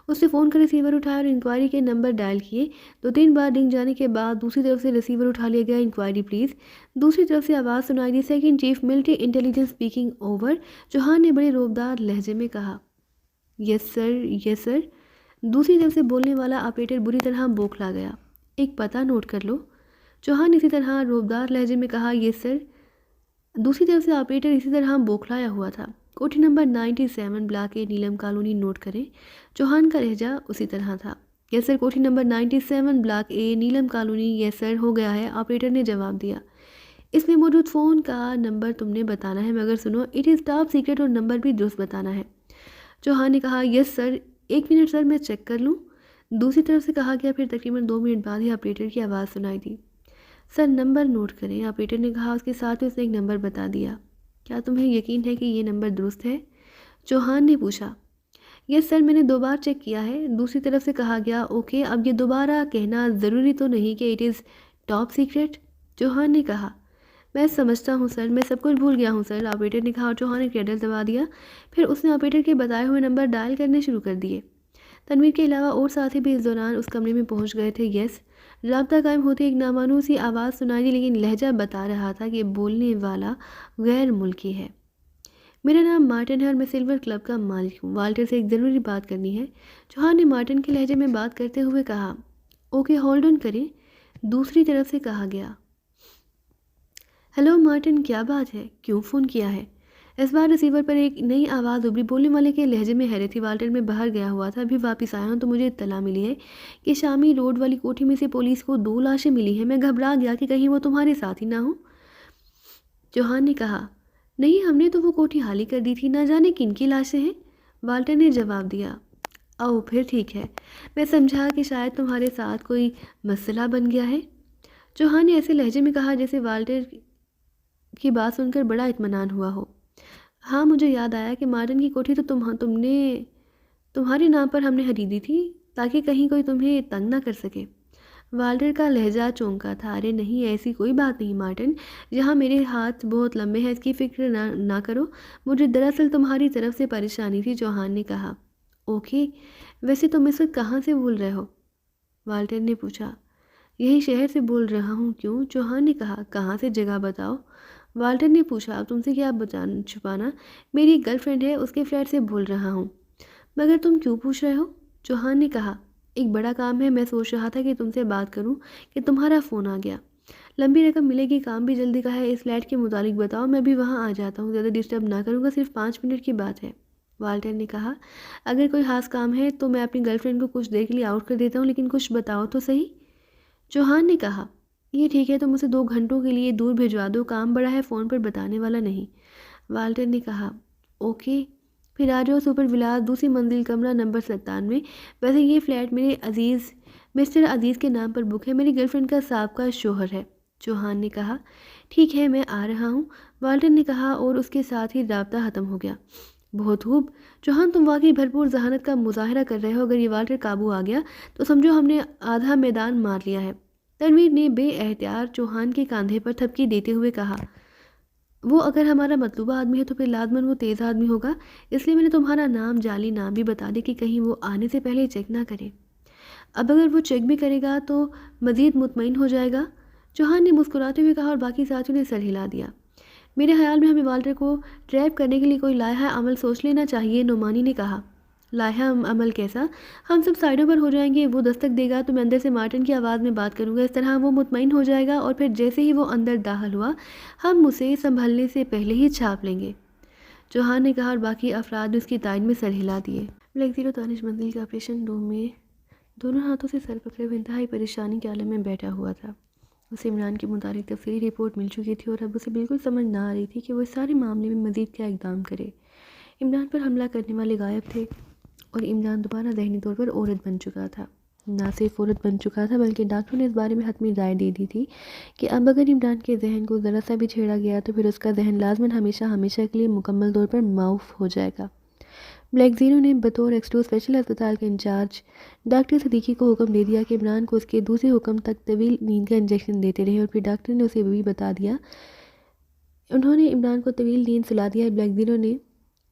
اس نے فون کا ریسیور اٹھایا اور انکوائری کے نمبر ڈائل کیے۔ 2-3 بار رنگ جانے کے بعد دوسری طرف سے ریسیور اٹھا لیا گیا۔ Enquiry please. دوسری طرف سے آواز سنائی دی، second chief military intelligence speaking over. Chauhan نے بڑے رعبدار لہجے میں کہا، یس سر، یس سر۔ دوسری طرف سے بولنے والا آپریٹر بری طرح بوکھلا گیا۔ ایک پتہ نوٹ کر لو، چوہان اسی طرح رعبدار لہجے میں کہا، یس سر۔ دوسری طرف سے آپریٹر اسی طرح بوکھلایا ہوا تھا۔ کوٹھی نمبر 97 بلاک اے نیلم کالونی نوٹ کریں۔ چوہان کا لہجہ اسی طرح تھا۔ یس سر، کوٹھی نمبر 97 بلاک اے نیلم کالونی، یس سر، ہو گیا ہے، آپریٹر نے جواب دیا۔ اس میں موجود فون کا نمبر تم نے بتانا ہے، مگر سنو، اٹ از ٹاپ سیکرٹ اور نمبر بھی درست بتانا ہے۔ چوہان نے کہا، یس سر، 1 منٹ سر، میں چیک کر لوں۔ دوسری طرف سے کہا گیا۔ پھر تقریباً 2 منٹ بعد ہی آپریٹر کی آواز سنائی دی، سر نمبر نوٹ کریں۔ آپریٹر نے کہا، اس کے ساتھ ہی اس نے ایک نمبر بتا دیا۔ کیا تمہیں یقین ہے کہ یہ نمبر درست ہے؟ چوہان نے پوچھا۔ یس سر، میں نے 2 بار چیک کیا ہے۔ دوسری طرف سے کہا گیا، اوکے، اب یہ دوبارہ کہنا ضروری تو نہیں کہ it is top secret? Chauhan نے کہا، میں سمجھتا ہوں سر، میں سب کچھ بھول گیا ہوں سر، آپریٹر نے کہا اور چوہان نے کریڈل دبا دیا۔ پھر اس نے آپریٹر کے بتائے ہوئے نمبر ڈائل کرنے شروع کر دیے۔ تنویر کے علاوہ اور ساتھی بھی اس دوران اس کمرے میں پہنچ گئے تھے۔ یس، رابطہ قائم ہوتے ایک نامعلوم سی آواز سنائی دی، لیکن لہجہ بتا رہا تھا کہ بولنے والا غیر ملکی ہے۔ میرا نام مارٹن ہے اور میں سلور کلب کا مالک ہوں، والٹر سے ایک ضروری بات کرنی ہے، چوہان نے مارٹن کے لہجے میں بات کرتے ہوئے کہا۔ اوکے، ہولڈ آن کریں، دوسری طرف سے کہا گیا۔ ہیلو مارٹن، کیا بات ہے؟ کیوں فون کیا ہے؟ اس بار ریسیور پر ایک نئی آواز ابھری۔ بولنے والے کے لہجے میں حیرت تھی۔ والٹر میں باہر گیا ہوا تھا، ابھی واپس آیا ہوں تو مجھے اطلاع ملی ہے کہ شامی روڈ والی کوٹھی میں سے پولیس کو 2 لاشیں ملی ہیں۔ میں گھبرا گیا کہ کہیں وہ تمہارے ساتھ ہی نہ ہوں۔ چوہان نے کہا، نہیں، ہم نے تو وہ کوٹھی خالی کر دی تھی، نہ جانے کن کی لاشیں ہیں۔ والٹر نے جواب دیا۔ او، پھر ٹھیک ہے، میں سمجھا کہ شاید تمہارے ساتھ کوئی مسئلہ بن گیا ہے۔ چوہان نے ایسے لہجے میں کہا جیسے والٹر کی بات سن کر بڑا اطمینان ہوا ہو۔ ہاں، مجھے یاد آیا کہ مارٹن کی کوٹھی تو تمہارے نام پر ہم نے خریدی تھی تاکہ کہیں کوئی تمہیں تنگ نہ کر سکے۔ والٹر کا لہجہ چونکا تھا۔ ارے نہیں، ایسی کوئی بات نہیں مارٹن، یہاں میرے ہاتھ بہت لمبے ہیں، اس کی فکر نہ کرو، مجھے دراصل تمہاری طرف سے پریشانی تھی، چوہان نے کہا۔ اوکے، ویسے تم اس وقت کہاں سے بول رہے ہو؟ والٹر نے پوچھا۔ یہی شہر سے بول رہا ہوں۔ کیوں؟ چوہان نے کہا۔ کہاں سے؟ جگہ بتاؤ۔ والٹر نے پوچھا۔ اب تم سے کیا چھپانا، میری ایک گرل فرینڈ ہے، اس کے فلیٹ سے بول رہا ہوں۔ مگر تم کیوں پوچھ رہے ہو؟ چوہان نے کہا، ایک بڑا کام ہے، میں سوچ رہا تھا کہ تم سے بات کروں کہ تمہارا فون آ گیا۔ لمبی رقم ملے گی، کام بھی جلدی کا ہے، اس فلیٹ کے متعلق بتاؤ، میں بھی وہاں آ جاتا ہوں، زیادہ ڈسٹرب نہ کروں گا، صرف 5 منٹ کی بات ہے۔ والٹر نے کہا، اگر کوئی خاص کام ہے تو میں اپنی گرل فرینڈ کو کچھ دیر کے لیے آؤٹ کر دیتا ہوں، لیکن کچھ بتاؤ تو صحیح۔ چوہان نے کہا، یہ ٹھیک ہے، تم اسے 2 گھنٹوں کے لیے دور بھیجوا دو، کام بڑا ہے، فون پر بتانے والا نہیں۔ والٹر نے کہا، اوکے، پھر آ جاؤ سپر ولاس، دوسری منزل، کمرہ نمبر 97۔ ویسے یہ فلیٹ میرے عزیز مسٹر عزیز کے نام پر بک ہے، میری گرل فرینڈ کا سابقہ شوہر ہے، چوہان نے کہا۔ ٹھیک ہے، میں آ رہا ہوں، والٹر نے کہا، اور اس کے ساتھ ہی رابطہ ختم ہو گیا۔ بہت خوب چوہان، تم واقعی بھرپور ذہانت کا مظاہرہ کر رہے ہو۔ اگر یہ والٹر قابو آ گیا تو سمجھو ہم نے آدھا میدان مار لیا ہے۔ تنویر نے بے احتیاط چوہان کے کاندھے پر تھپکی دیتے ہوئے کہا۔ وہ اگر ہمارا مطلوبہ آدمی ہے تو پھر لازماً وہ تیز آدمی ہوگا، اس لیے میں نے تمہارا نام جعلی نام بھی بتا دیا کہ کہیں وہ آنے سے پہلے چیک نہ کرے۔ اب اگر وہ چیک بھی کرے گا تو مزید مطمئن ہو جائے گا، چوہان نے مسکراتے ہوئے کہا، اور باقی ساتھیوں نے سر ہلا دیا۔ میرے خیال میں ہمیں والٹر کو ٹریپ کرنے کے لیے کوئی لائحہ عمل سوچ لینا چاہیے، نعمانی نے کہا۔ لائحہ عمل کیسا؟ ہم سب سائڈوں پر ہو جائیں گے، وہ دستک دے گا تو میں اندر سے مارٹن کی آواز میں بات کروں گا، اس طرح وہ مطمئن ہو جائے گا، اور پھر جیسے ہی وہ اندر داخل ہوا ہم اسے سنبھلنے سے پہلے ہی چھاپ لیں گے، چوہان نے کہا، اور باقی افراد نے اس کی تائید میں سر ہلا دیے۔ بلیک زیرو دانش منزل کے آپریشن روم میں دونوں ہاتھوں سے سر پکڑے ہوئے انتہائی پریشانی کے عالم میں بیٹھا ہوا تھا۔ اسے عمران کے متعلق تفصیلی رپورٹ مل چکی تھی، اور اب اسے بالکل سمجھ نہ آ رہی تھی کہ وہ اس سارے معاملے میں مزید کیا اقدام کرے۔ عمران پر حملہ کرنے والے غائب تھے، اور عمران دوبارہ ذہنی طور پر عورت بن چکا تھا۔ نہ صرف عورت بن چکا تھا بلکہ ڈاکٹروں نے اس بارے میں حتمی رائے دے دی تھی کہ اب اگر عمران کے ذہن کو ذرا سا بھی چھیڑا گیا تو پھر اس کا ذہن لازماً ہمیشہ ہمیشہ کے لیے مکمل طور پر معاف ہو جائے گا۔ بلیک زیرو نے بطور ایکس 2 اسپیشل ہسپتال کے انچارج ڈاکٹر صدیقی کو حکم دے دیا کہ عمران کو اس کے دوسرے حکم تک طویل نیند کا انجیکشن دیتے رہے، اور پھر ڈاکٹر نے اسے بھی بتا دیا، انہوں نے عمران کو طویل نیند سلا دیا ہے۔ بلیک زیرو نے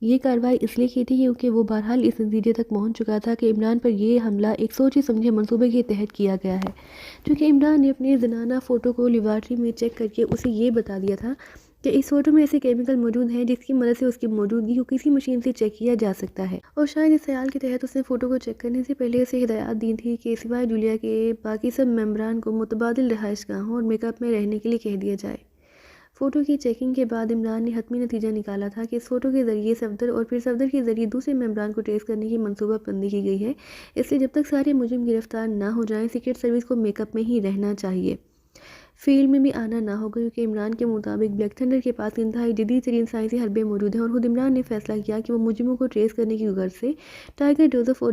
یہ کارروائی اس لیے کی تھی کیونکہ وہ بہرحال اس نتیجے تک پہنچ چکا تھا کہ عمران پر یہ حملہ ایک سوچے سمجھے منصوبے کے تحت کیا گیا ہے، چونکہ عمران نے اپنے زنانہ فوٹو کو لیبارٹری میں چیک کر کے اسے یہ بتا دیا تھا کہ اس فوٹو میں ایسے کیمیکل موجود ہیں جس کی مدد سے اس کی موجودگی کو کسی مشین سے چیک کیا جا سکتا ہے، اور شاید اس خیال کے تحت اس نے فوٹو کو چیک کرنے سے پہلے اسے ہدایات دی تھی کہ سوائے جولیا کے باقی سب ممبران کو متبادل رہائش گاہوں اور میک اپ میں رہنے کے لیے کہہ دیا جائے۔ فوٹو کی چیکنگ کے بعد عمران نے حتمی نتیجہ نکالا تھا کہ اس فوٹو کے ذریعے صفدر اور پھر صفدر کے ذریعے دوسرے ممبران کو ٹریس کرنے کی منصوبہ بندی کی گئی ہے، اس لیے جب تک سارے مجرم گرفتار نہ ہو جائیں سیکرٹ سروس کو میک اپ میں ہی رہنا چاہیے، فیلڈ میں بھی آنا نہ ہوگا، کیونکہ عمران کے مطابق بلیک تھنڈر کے پاس انتہائی جدید ترین سائنسی حربے موجود ہیں، اور خود عمران نے فیصلہ کیا کہ وہ مجرموں کو ٹریس کرنے کی غرض سے ٹائیگر جوزف اور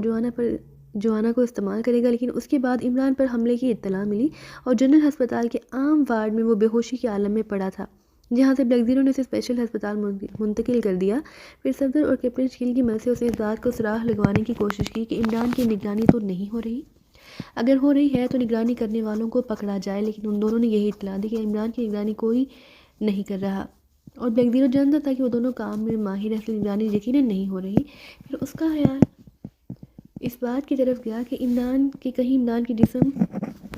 جوانا کو استعمال کرے گا، لیکن اس کے بعد عمران پر حملے کی اطلاع ملی اور جنرل ہسپتال کے عام وارڈ میں وہ بے ہوشی کے عالم میں پڑا تھا، جہاں سے بلیک زیرو نے اسے اسپیشل ہسپتال منتقل کر دیا۔ پھر صفدر اور کیپٹن شکیل کی مدد سے اس نے اس بات کو سراغ لگوانے کی کوشش کی کہ عمران کی نگرانی تو نہیں ہو رہی، اگر ہو رہی ہے تو نگرانی کرنے والوں کو پکڑا جائے، لیکن ان دونوں نے یہی اطلاع دی کہ عمران کی نگرانی کوئی نہیں کر رہا، اور بلیک زیرو جانتا تھا کہ وہ دونوں کام میں ماہر ہیں، اس لیے نگرانی یقیناً نہیں ہو رہی۔ پھر اس کا خیال اس بات کی طرف گیا کہ کہیں عمران کے جسم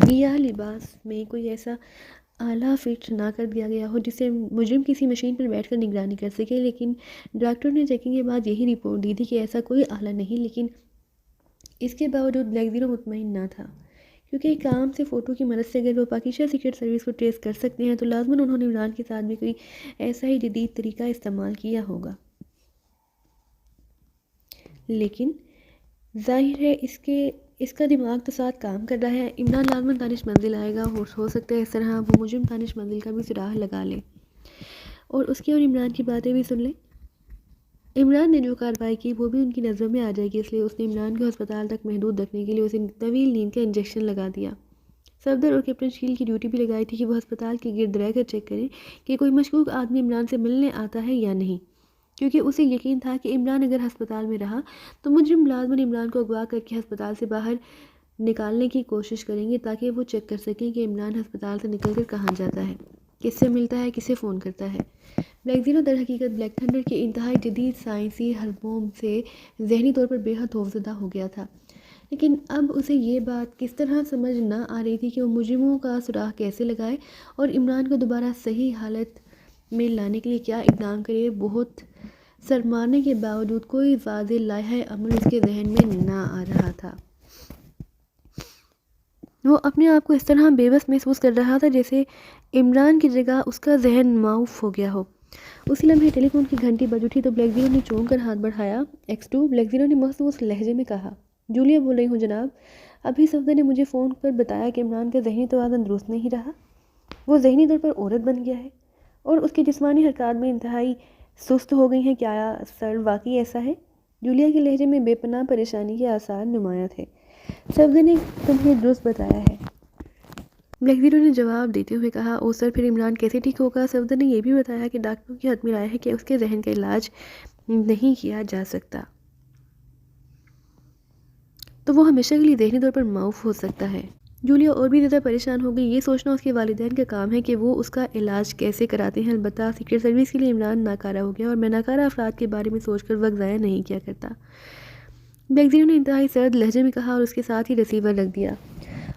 یا لباس میں کوئی ایسا آلہ فٹ نہ کر دیا گیا ہو جس سے مجرم کسی مشین پر بیٹھ کر نگرانی کر سکے، لیکن ڈاکٹر نے چیکنگ کے بعد یہی رپورٹ دی تھی کہ ایسا کوئی آلہ نہیں، لیکن اس کے باوجود بلیک زیرو مطمئن نہ تھا، کیونکہ ایک عام سے فوٹو کی مدد سے اگر وہ پاکیزہ سیکرٹ سروس کو ٹریس کر سکتے ہیں تو لازماً انہوں نے عمران کے ساتھ بھی کوئی ایسا ہی جدید طریقہ استعمال کیا ہوگا، لیکن ظاہر ہے اس کا دماغ تو ساتھ کام کر رہا ہے۔ عمران لازماً دانش منزل آئے گا، ہو سکتا ہے اس طرح وہ مجرم دانش منزل کا بھی سراغ لگا لے اور اس کی اور عمران کی باتیں بھی سن لے۔ عمران نے جو کارروائی کی وہ بھی ان کی نظروں میں آ جائے گی، اس لیے اس نے عمران کو ہسپتال تک محدود رکھنے کے لیے اسے طویل نیند کا انجیکشن لگا دیا۔ صفدر اور کیپٹن شکیل کی ڈیوٹی بھی لگائی تھی کہ وہ ہسپتال کے گرد رہ کر چیک کریں کہ کوئی مشکوک آدمی عمران سے ملنے آتا ہے یا نہیں، کیونکہ اسے یقین تھا کہ عمران اگر ہسپتال میں رہا تو مجرم لازماً عمران کو اغوا کر کے ہسپتال سے باہر نکالنے کی کوشش کریں گے تاکہ وہ چیک کر سکیں کہ عمران ہسپتال سے نکل کر کہاں جاتا ہے، کس سے ملتا ہے، کسے فون کرتا ہے۔ بلیک زیرو در حقیقت بلیک تھنڈر کے انتہائی جدید سائنسی حربوں سے ذہنی طور پر بے حد خوفزدہ ہو گیا تھا، لیکن اب اسے یہ بات کس طرح سمجھ نہ آ رہی تھی کہ وہ مجرموں کا سراغ کیسے لگائے اور عمران کو دوبارہ صحیح حالت میں لانے کے لیے کیا اقدام کرے۔ بہت سر مارنے کے باوجود کوئی واضح لائحہ عمل اس کے ذہن میں نہ آ رہا تھا۔ وہ اپنے آپ کو اس طرح بے بس محسوس کر رہا تھا جیسے عمران کی جگہ اس کا ذہن معاف ہو گیا ہو۔ اسی لمحے ٹیلی فون کی گھنٹی بج اٹھی تو بلیک زیرو نے چونک کر ہاتھ بڑھایا۔ ایکس 2 بلیک زیرو نے محسوس لہجے میں کہا۔ جولیا بول رہی ہوں جناب، ابھی صفدر نے مجھے فون پر بتایا کہ عمران کا ذہنی توازن درست نہیں رہا، وہ ذہنی طور پر عورت بن گیا ہے اور اس کی جسمانی حرکات میں انتہائی سست ہو گئی ہیں کیا سر؟ واقعی ایسا ہے؟ جولیا کے لہجے میں بے پناہ پریشانی کے آثار نمایاں تھے۔ سبز نے تمہیں درست بتایا ہے، بلیک زیرو نے جواب دیتے ہوئے کہا۔ او سر، پھر عمران کیسے ٹھیک ہوگا؟ سبز نے یہ بھی بتایا کہ ڈاکٹروں کی حتمی رائے ہے کہ اس کے ذہن کا علاج نہیں کیا جا سکتا، تو وہ ہمیشہ کے لیے ذہنی طور پر معاف ہو سکتا ہے۔ جولیا اور بھی زیادہ پریشان ہو گئی۔ یہ سوچنا اس کے والدین کا کام ہے کہ وہ اس کا علاج کیسے کراتے ہیں۔ البتہ سیکرٹ سروس کے لیے عمران ناکارہ ہو گیا، اور میں ناکارہ افراد کے بارے میں سوچ کر وقت ضائع نہیں کیا کرتا، بلیک زیرو نے انتہائی سرد لہجے میں کہا، اور اس کے ساتھ ہی ریسیور رکھ دیا۔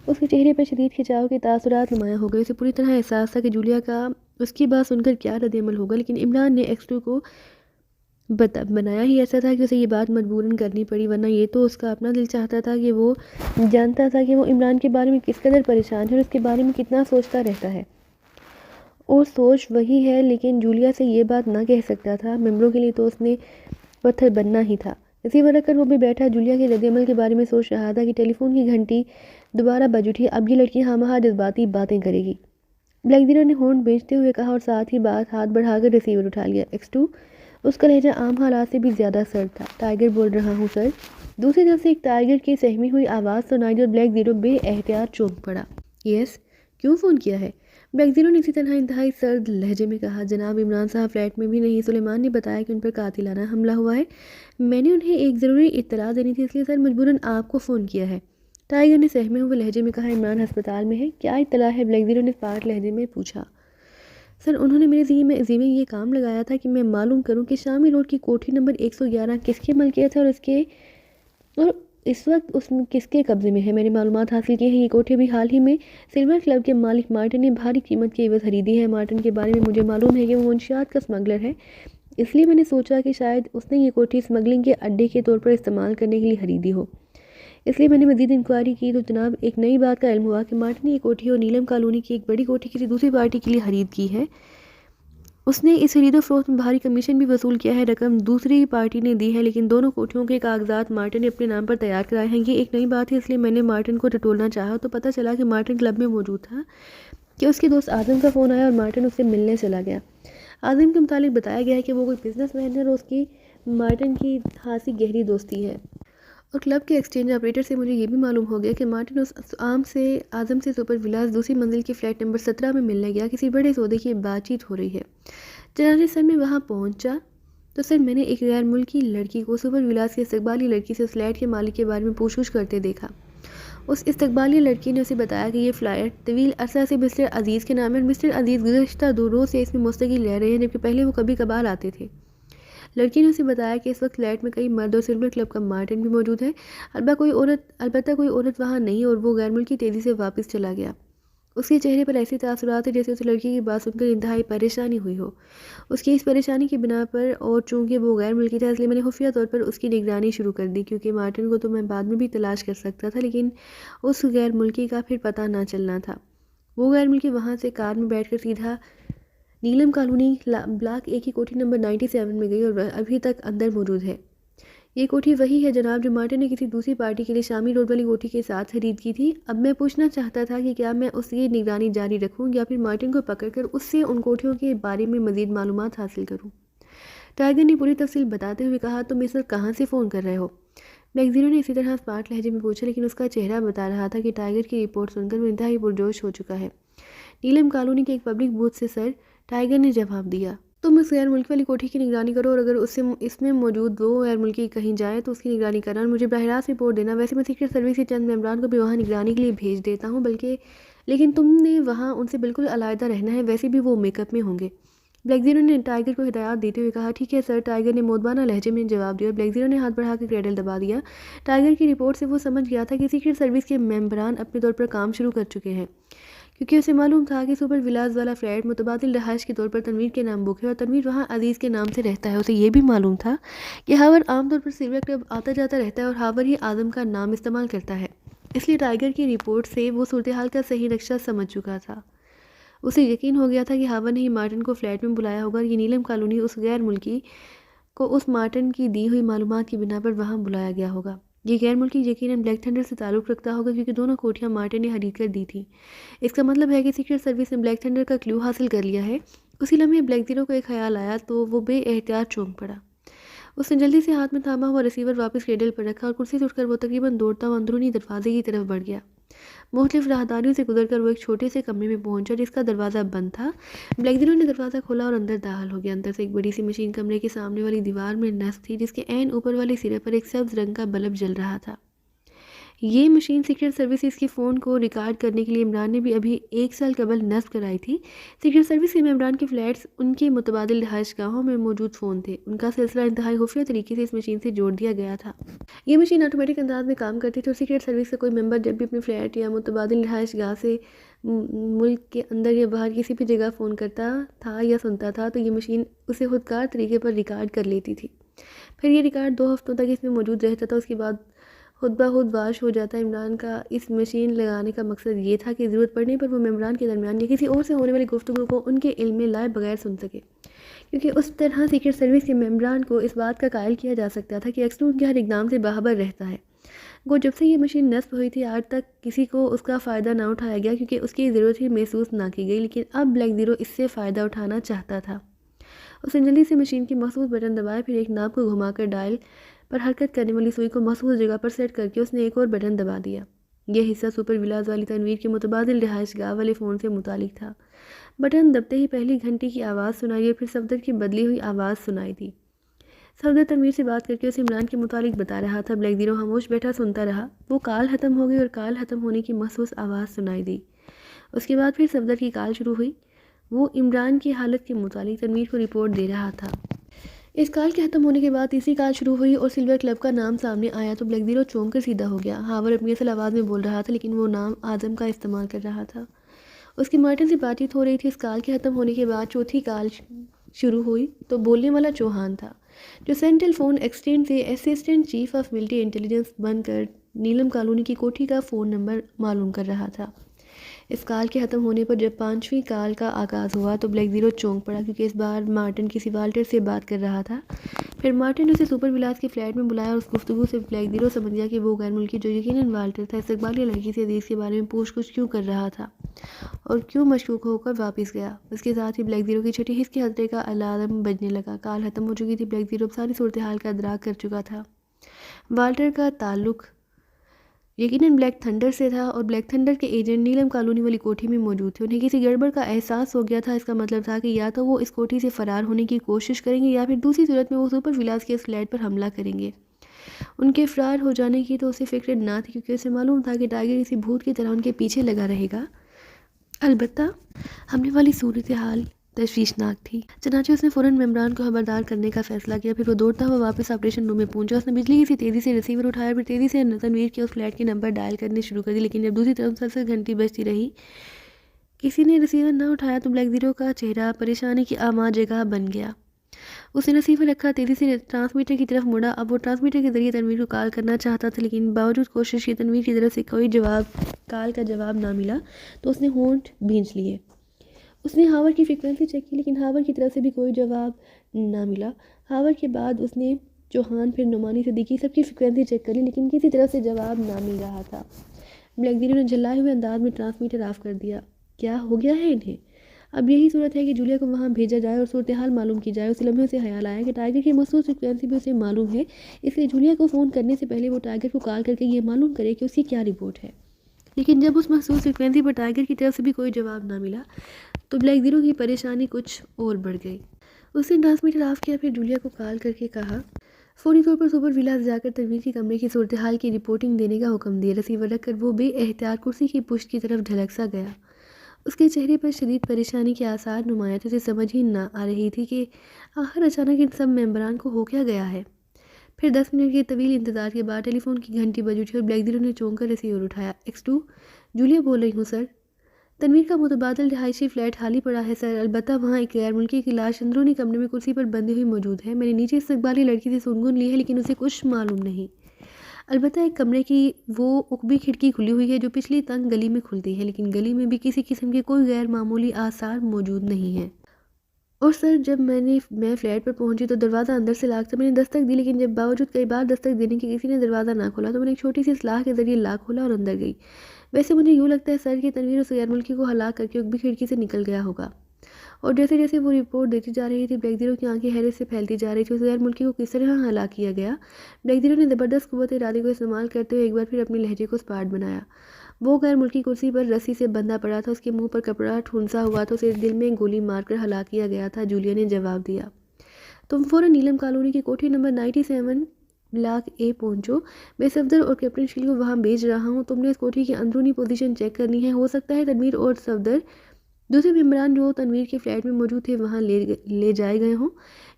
اس کے چہرے پر شدید کھنچاؤ کے تاثرات نمایاں ہو گئے۔ اسے پوری طرح احساس تھا کہ جولیا کا اس کی بات سن کر کیا رد عمل ہوگا، لیکن عمران نے ایکس ٹو کو بنایا ہی ایسا تھا کہ اسے یہ بات مجبوراً کرنی پڑی، ورنہ یہ تو اس کا اپنا دل چاہتا تھا کہ وہ جانتا تھا کہ وہ عمران کے بارے میں کس قدر پریشان ہے اور اس کے بارے میں کتنا سوچتا رہتا ہے، اور سوچ وہی ہے، لیکن جولیا سے یہ بات نہ کہہ سکتا تھا۔ ممبروں کے لیے تو اس نے پتھر بننا ہی تھا۔ ریسیور رکھ کر وہ بھی بیٹھا جولیا کے رد عمل کے بارے میں سوچ رہا تھا کہ ٹیلی فون کی گھنٹی دوبارہ بج اٹھی۔ اب یہ لڑکی ہاں بہا جذباتی باتیں کرے گی، بلیک زیرو نے ہونٹ بیچتے ہوئے کہا، اور ساتھ ہی ہاتھ بڑھا کر ریسیور اٹھا لیا۔ ایکس ٹو، اس کا لہجہ عام حالات سے بھی زیادہ سرد تھا۔ ٹائیگر بول رہا ہوں سر۔ دوسری طرف سے ایک ٹائیگر کی سہمی ہوئی آواز سنائی دی اور بلیک زیرو بے احتیاط چونک پڑا۔ یس، کیوں فون کیا ہے؟ بلیک زیرو نے اسی طرح انتہائی سرد لہجے میں کہا۔ جناب، عمران صاحب فلیٹ میں بھی نہیں، سلیمان نے بتایا کہ ان پر قاتلانہ حملہ ہوا ہے۔ میں نے انہیں ایک ضروری اطلاع دینی تھی، اس لیے سر مجبوراً آپ کو فون کیا ہے، ٹائیگر نے سہمے ہوئے لہجے میں کہا۔ عمران ہسپتال میں ہے؟ کیا اطلاع ہے؟ بلیک زیرو نے اسپاٹ لہجے میں پوچھا۔ سر، انہوں نے میرے ذمہ یہ کام لگایا تھا کہ میں معلوم کروں کہ شامی روڈ کی کوٹھی نمبر 111 کس کی ملکیت ہے اور اس وقت اس میں کس کے قبضے میں ہے۔ میں نے معلومات حاصل کی ہیں، یہ کوٹھی بھی حال ہی میں سلور کلب کے مالک مارٹن نے بھاری قیمت کے عوض خریدی ہے۔ مارٹن کے بارے میں مجھے معلوم ہے کہ وہ منشیات کا اسمگلر ہے، اس لیے میں نے سوچا کہ شاید اس نے یہ کوٹھی اسمگلنگ کے اڈے کے طور پر استعمال کرنے کے لیے خریدی ہو، اس لیے میں نے مزید انکوائری کی تو جناب ایک نئی بات کا علم ہوا کہ مارٹن نے یہ کوٹھی اور نیلم کالونی کی ایک بڑی کوٹھی کسی دوسری پارٹی کے لیے خرید کی ہے۔ اس نے اس خرید و فروخت میں بھاری کمیشن بھی وصول کیا ہے، رقم دوسری پارٹی نے دی ہے، لیکن دونوں کوٹھیوں کے کاغذات مارٹن نے اپنے نام پر تیار کرائے ہیں۔ یہ ایک نئی بات ہے، اس لیے میں نے مارٹن کو ٹٹولنا چاہا تو پتہ چلا کہ مارٹن کلب میں موجود تھا کہ اس کے دوست اعظم کا فون آیا اور مارٹن اس سے ملنے چلا گیا۔ اعظم کے متعلق بتایا گیا ہے کہ وہ کوئی بزنس مین ہے اور اس کی مارٹن کی خاصی گہری دوستی ہے، اور کلب کے ایکسچینج آپریٹر سے مجھے یہ بھی معلوم ہو گیا کہ مارٹن اس اعظم سے سپر ولاس دوسری منزل کی فلیٹ نمبر 17 میں ملنے گیا۔ کسی بڑے سودے کی بات چیت ہو رہی ہے۔ چنانچہ سر میں وہاں پہنچا تو سر میں نے ایک غیر ملکی لڑکی کو سپر ولاس کی استقبالی لڑکی سے اس فلیٹ کے مالک کے بارے میں پوچھ گچھ کرتے دیکھا۔ اس استقبالی لڑکی نے اسے بتایا کہ یہ فلیٹ طویل عرصہ سے مسٹر عزیز کے نام ہے، اور مسٹر عزیز گزشتہ 2 روز سے اس میں مستقل رہ رہے ہیں، جبکہ پہلے وہ کبھی کبھار آتے تھے۔ لڑکی نے اسے بتایا کہ اس وقت فلیٹ میں کئی مرد اور سلور کلب کا مارٹن بھی موجود ہے، البتہ کوئی عورت وہاں نہیں، اور وہ غیر ملکی تیزی سے واپس چلا گیا۔ اس کے چہرے پر ایسے تاثرات ہیں جیسے اس لڑکی کی بات سن کر انتہائی پریشانی ہوئی ہو۔ اس کی اس پریشانی کی بنا پر، اور چونکہ وہ غیر ملکی تھا، اس لیے میں نے خفیہ طور پر اس کی نگرانی شروع کر دی، کیونکہ مارٹن کو تو میں بعد میں بھی تلاش کر سکتا تھا، لیکن اس غیر ملکی کا پھر پتہ نہ چلنا تھا۔ وہ غیر ملکی وہاں سے کار میں بیٹھ کر سیدھا نیلم کالونی بلاک 1 کی کوٹھی نمبر 97 میں گئی، اور ابھی تک اندر موجود ہے۔ یہ کوٹھی وہی ہے جناب جو مارٹن نے کسی دوسری پارٹی کے لیے شامی روڈ والی کوٹھی کے ساتھ خرید کی تھی۔ اب میں پوچھنا چاہتا تھا کہ کیا میں اس کی نگرانی جاری رکھوں یا پھر مارٹن کو پکڑ کر اس سے ان کوٹھیوں کے بارے میں مزید معلومات حاصل کروں؟ ٹائیگر نے پوری تفصیل بتاتے ہوئے کہا۔ تم اس وقت کہاں سے فون کر رہے ہو؟ بلیک زیرو نے اسی طرح اسپاٹ لہجے میں پوچھا، لیکن اس کا چہرہ بتا رہا تھا کہ ٹائیگر کی رپورٹ سن کر وہ انتہائی پرجوش ہو چکا ہے۔ نیلم کالونی کے ایک پبلک بوتھ سے سر، ٹائیگر نے جواب دیا۔ تم اس غیر ملکی والی کوٹھی کی نگرانی کرو، اور اگر اس میں موجود وہ غیر ملکی کہیں جائے تو اس کی نگرانی کرنا اور مجھے براہ راست رپورٹ دینا۔ ویسے میں سیکرٹ سروس کے چند ممبران کو بھی وہاں نگرانی کے لیے بھیج دیتا ہوں، لیکن تم نے وہاں ان سے بالکل علیحدہ رہنا ہے، ویسے بھی وہ میک اپ میں ہوں گے۔ بلیک زیرو نے ٹائیگر کو ہدایات دیتے ہوئے کہا۔ ٹھیک ہے سر، ٹائیگر نے مودبانہ لہجے میں جواب دیا، اور بلیک زیرو نے ہاتھ بڑھا کے کریڈل دبا دیا۔ ٹائیگر کی رپورٹ سے وہ سمجھ گیا تھا کہ سیکرٹ سروس کے ممبران اپنے طور پر کام شروع کر چکے ہیں، کیونکہ اسے معلوم تھا کہ سپر ولاس والا فلیٹ متبادل رہائش کے طور پر تنویر کے نام بک ہے، اور تنویر وہاں عزیز کے نام سے رہتا ہے۔ اسے یہ بھی معلوم تھا کہ ہاور عام طور پر سلور کلب آتا جاتا رہتا ہے، اور ہاور ہی اعظم کا نام استعمال کرتا ہے، اس لیے ٹائیگر کی رپورٹ سے وہ صورتحال کا صحیح نقشہ سمجھ چکا تھا۔ اسے یقین ہو گیا تھا کہ ہاور نے ہی مارٹن کو فلیٹ میں بلایا ہوگا، اور یہ نیلم کالونی اس غیر ملکی کو اس مارٹن کی دی ہوئی معلومات کی بنا پر وہاں بلایا گیا ہوگا۔ یہ غیر ملکی یقیناً بلیک تھنڈر سے تعلق رکھتا ہوگا، کیونکہ دونوں کوٹھیاں مارٹن نے خرید کر دی تھیں۔ اس کا مطلب ہے کہ سیکرٹ سروس نے بلیک تھنڈر کا کلو حاصل کر لیا ہے، اسی لمحے بلیک زیرو کو ایک خیال آیا تو وہ بے احتیاط چونک پڑا۔ اس نے جلدی سے ہاتھ میں تھاما ہوا ریسیور واپس کریڈل پر رکھا اور کرسی سے اٹھ کر وہ تقریباً دوڑتا ہوا اندرونی دروازے کی طرف بڑھ گیا۔ مختلف راہداریوں سے گزر کر وہ ایک چھوٹے سے کمرے میں پہنچا جس کا دروازہ بند تھا۔ بلیک زیرو نے دروازہ کھولا اور اندر داخل ہو گیا۔ اندر سے ایک بڑی سی مشین کمرے کے سامنے والی دیوار میں نصب تھی جس کے عین اوپر والے سرے پر ایک سبز رنگ کا بلب جل رہا تھا۔ یہ مشین سیکرٹ سروسز کے فون کو ریکارڈ کرنے کے لیے عمران نے بھی ابھی 1 سال قبل نصب کرائی تھی۔ سیکرٹ سروس میں عمران کے فلیٹس ان کے متبادل رہائش گاہوں میں موجود فون تھے۔ ان کا سلسلہ انتہائی خفیہ طریقے سے اس مشین سے جوڑ دیا گیا تھا۔ یہ مشین آٹومیٹک انداز میں کام کرتی تھی اور سیکرٹ سروس کا کوئی ممبر جب بھی اپنے فلیٹ یا متبادل رہائش گاہ سے ملک کے اندر یا باہر کسی بھی جگہ فون کرتا تھا یا سنتا تھا تو یہ مشین اسے خودکار طریقے پر ریکارڈ کر لیتی تھی۔ پھر یہ ریکارڈ 2 ہفتوں تک اس میں موجود رہتا تھا۔ اس کے بعد خود بخود واش ہو جاتا۔ عمران کا اس مشین لگانے کا مقصد یہ تھا کہ ضرورت پڑنے پر وہ ممبران کے درمیان یا کسی اور سے ہونے والی گفتگو کو ان کے علم میں لائے بغیر سن سکے، کیونکہ اس طرح سیکرٹ سروس کے ممبران کو اس بات کا قائل کیا جا سکتا تھا کہ اکثر ان کے ہر اقدام سے باخبر رہتا ہے۔ وہ جب سے یہ مشین نصب ہوئی تھی آج تک کسی کو اس کا فائدہ نہ اٹھایا گیا کیونکہ اس کی ضرورت ہی محسوس نہ کی گئی، لیکن اب بلیک زیرو اس سے فائدہ اٹھانا چاہتا تھا۔ اس نے جلدی سے مشین کی مخصوص بٹن دبائے، پھر ایک ناب کو گھما کر ڈائل پر حرکت کرنے والی سوئی کو مخصوص جگہ پر سیٹ کر کے اس نے ایک اور بٹن دبا دیا۔ یہ حصہ سپر ولاز والی تنویر کے متبادل رہائش گاہ والے فون سے متعلق تھا۔ بٹن دبتے ہی پہلی گھنٹی کی آواز سنائی اور پھر صفدر کی بدلی ہوئی آواز سنائی دی۔ صفدر تنویر سے بات کر کے اسے عمران کے متعلق بتا رہا تھا۔ بلیک زیرو خاموش بیٹھا سنتا رہا۔ وہ کال ختم ہو گئی اور کال ختم ہونے کی مخصوص آواز سنائی دی۔ اس کے بعد پھر صفدر کی کال شروع ہوئی۔ وہ عمران کی حالت کے متعلق تنویر کو رپورٹ دے رہا تھا۔ اس کال کے ختم ہونے کے بعد تیسری کال شروع ہوئی اور سلور کلب کا نام سامنے آیا تو بلیک زیرو چونک کر سیدھا ہو گیا۔ ہاور اپنی اصل آواز میں بول رہا تھا لیکن وہ نام اعظم کا استعمال کر رہا تھا۔ اس کی مارٹن سے بات چیت ہو رہی تھی۔ اس کال کے ختم ہونے کے بعد چوتھی کال شروع ہوئی تو بولنے والا چوہان تھا، جو سینٹرل فون ایکسچینج سے assistant chief of military intelligence بن کر نیلم کالونی کی کوٹھی کا فون نمبر معلوم کر رہا تھا۔ اس کال کے ختم ہونے پر جب 5ویں کال کا آغاز ہوا تو بلیک زیرو چونک پڑا کیونکہ اس بار مارٹن کسی والٹر سے بات کر رہا تھا۔ پھر مارٹن نے اسے سپر ولاز کے فلیٹ میں بلایا اور اس گفتگو سے بلیک زیرو سمجھ گیا کہ وہ غیر ملکی جو یقیناً والٹر تھا استقبالیہ لڑکی سے عزیز کے بارے میں پوچھ گچھ کیوں کر رہا تھا اور کیوں مشکوک ہو کر واپس گیا۔ اس کے ساتھ ہی بلیک زیرو کی چھٹی حس کے خطرے کا الارم بجنے لگا۔ کال ختم ہو چکی تھی۔ بلیک زیرو اب ساری صورتحال کا ادراک کر چکا تھا۔ والٹر کا تعلق یقیناً بلیک تھنڈر سے تھا اور بلیک تھنڈر کے ایجنٹ نیلم کالونی والی کوٹھی میں موجود تھے۔ انہیں کسی گڑبڑ کا احساس ہو گیا تھا۔ اس کا مطلب تھا کہ یا تو وہ اس کوٹھی سے فرار ہونے کی کوشش کریں گے یا پھر دوسری صورت میں وہ سپر ولاز کے اس فلیٹ پر حملہ کریں گے۔ ان کے فرار ہو جانے کی تو اسے فکر نہ تھی کیونکہ اسے معلوم تھا کہ ٹائیگر کسی بھوت کی طرح ان کے پیچھے لگا رہے گا۔ البتہ حملے والی صورتحال تشویشناک تھی، چنانچہ اس نے فوراً ممبران کو خبردار کرنے کا فیصلہ کیا۔ پھر وہ دوڑتا ہوا واپس آپریشن روم میں پہنچا۔ اس نے بجلی کی سی تیزی سے ریسیور اٹھایا، پھر تیزی سے تنویر کے اس فلیٹ کے نمبر ڈائل کرنے شروع کر دی، لیکن جب دوسری طرف مسلسل گھنٹی بجتی رہی کسی نے ریسیور نہ اٹھایا تو بلیک زیرو کا چہرہ پریشانی کی آماں جگہ بن گیا۔ اس نے ریسیور رکھا، تیزی سے ٹرانسمیٹر کی طرف مڑا۔ اب وہ ٹرانسمیٹر کے ذریعے تنویر کو کال کرنا چاہتا تھا لیکن باوجود کوشش کی تنویر کی طرف سے کوئی کال کا جواب نہ ملا تو اس نے ہونٹ بھینچ لیے۔ اس نے ہاور کی فریکوینسی چیک کی لیکن ہاور کی طرف سے بھی کوئی جواب نہ ملا۔ ہاور کے بعد اس نے چوہان پھر نعمانی صدیقی سب کی فریکوینسی چیک کر لی لیکن کسی طرف سے جواب نہ مل رہا تھا۔ بلیک زیرو نے جھلائے ہوئے انداز میں ٹرانسمیٹر آف کر دیا۔ کیا ہو گیا ہے انہیں؟ اب یہی صورت ہے کہ جولیا کو وہاں بھیجا جائے اور صورتحال معلوم کی جائے۔ اس لمحے سے خیال آیا کہ ٹائیگر کی مخصوص فریکوینسی بھی اسے معلوم ہے، اس لیے جولیا کو فون کرنے سے پہلے وہ ٹائیگر کو کال کر کے یہ معلوم کرے کہ اس کی کیا رپورٹ ہے۔ لیکن جب اس مخصوص فریکوینسی پر ٹائیگر کی طرف سے بھی کوئی جواب نہ ملا تو بلیک زیرو کی پریشانی کچھ اور بڑھ گئی۔ اس نے ٹرانسمیٹر آف کیا، پھر جولیا کو کال کر کے کہا فوری طور پر سپر ولاز جا کر تنویر کی کمرے کی صورتحال کی رپورٹنگ دینے کا حکم دیا۔ ریسیور رکھ کر وہ بے احتیاط کرسی کی پشت کی طرف ڈھلک سا گیا۔ اس کے چہرے پر شدید پریشانی کے آثار نمایاں تھے۔ اسے سمجھ ہی نہ آ رہی تھی کہ آخر اچانک ان سب ممبران کو ہو کیا گیا ہے۔ پھر 10 منٹ کے طویل انتظار کے بعد ٹیلی فون کی گھنٹی بج اٹھی اور بلیک زیرو نے چونک کر ریسیور اٹھایا۔ X2 جولیا بول رہی ہوں سر۔ تنویر کا متبادل رہائشی فلیٹ خالی پڑا ہے سر، البتہ وہاں ایک غیر ملکی کی لاش اندرونی کمرے میں کرسی پر بندھی ہوئی موجود ہے۔ میں نے نیچے استقبالی لڑکی سے سنگن لی ہے لیکن اسے کچھ معلوم نہیں، البتہ ایک کمرے کی وہ عقبی کھڑکی کھلی ہوئی ہے جو پچھلی تنگ گلی میں کھلتی ہے، لیکن گلی میں بھی کسی قسم کے کوئی غیر معمولی آثار موجود نہیں ہیں۔ اور سر جب میں فلیٹ پر پہنچی تو دروازہ اندر سے لاک تھا۔ میں نے دستک دی لیکن جب باوجود کئی بار دستک دینے کے کسی نے دروازہ نہ کھولا تو میں نے ایک چھوٹی سی اصلاح کے ذریعے لاک کھولا اور اندر گئی۔ ویسے مجھے یوں لگتا ہے سر کہ تنویر اس غیر ملکی کو ہلاک کر کے عقبی کھڑکی سے نکل گیا ہوگا۔ اور جیسے جیسے وہ رپورٹ دیتی جا رہی تھی بلیک زیرو کی آنکھیں حیرت سے پھیلتی جا رہی تھی. اس غیر ملکی کو کس طرح ہلاک کیا گیا؟ بلیک زیرو نے زبردست قوت ارادے کو استعمال کرتے ہوئے ایک بار پھر اپنے لہجے کو اسپاٹ بنایا. وہ غیر ملکی کرسی پر رسی سے بندھا پڑا تھا, اس کے منہ پر کپڑا ٹھونسا ہوا تھا, اسے دل میں گولی مار کر ہلاک کیا گیا تھا. جولیا نے جواب دیا. تم فوراً نیلم کالونی کی کوٹھی نمبر 97 بلاک اے پہنچو. میں صفدر اور کیپٹن شیل کو وہاں بھیج رہا ہوں. تم نے اس کوٹھی کی اندرونی پوزیشن چیک کرنی ہے. ہو سکتا ہے تنویر اور صفدر دوسرے ممبران جو تنویر کے فلیٹ میں موجود تھے وہاں لے جائے گئے ہوں.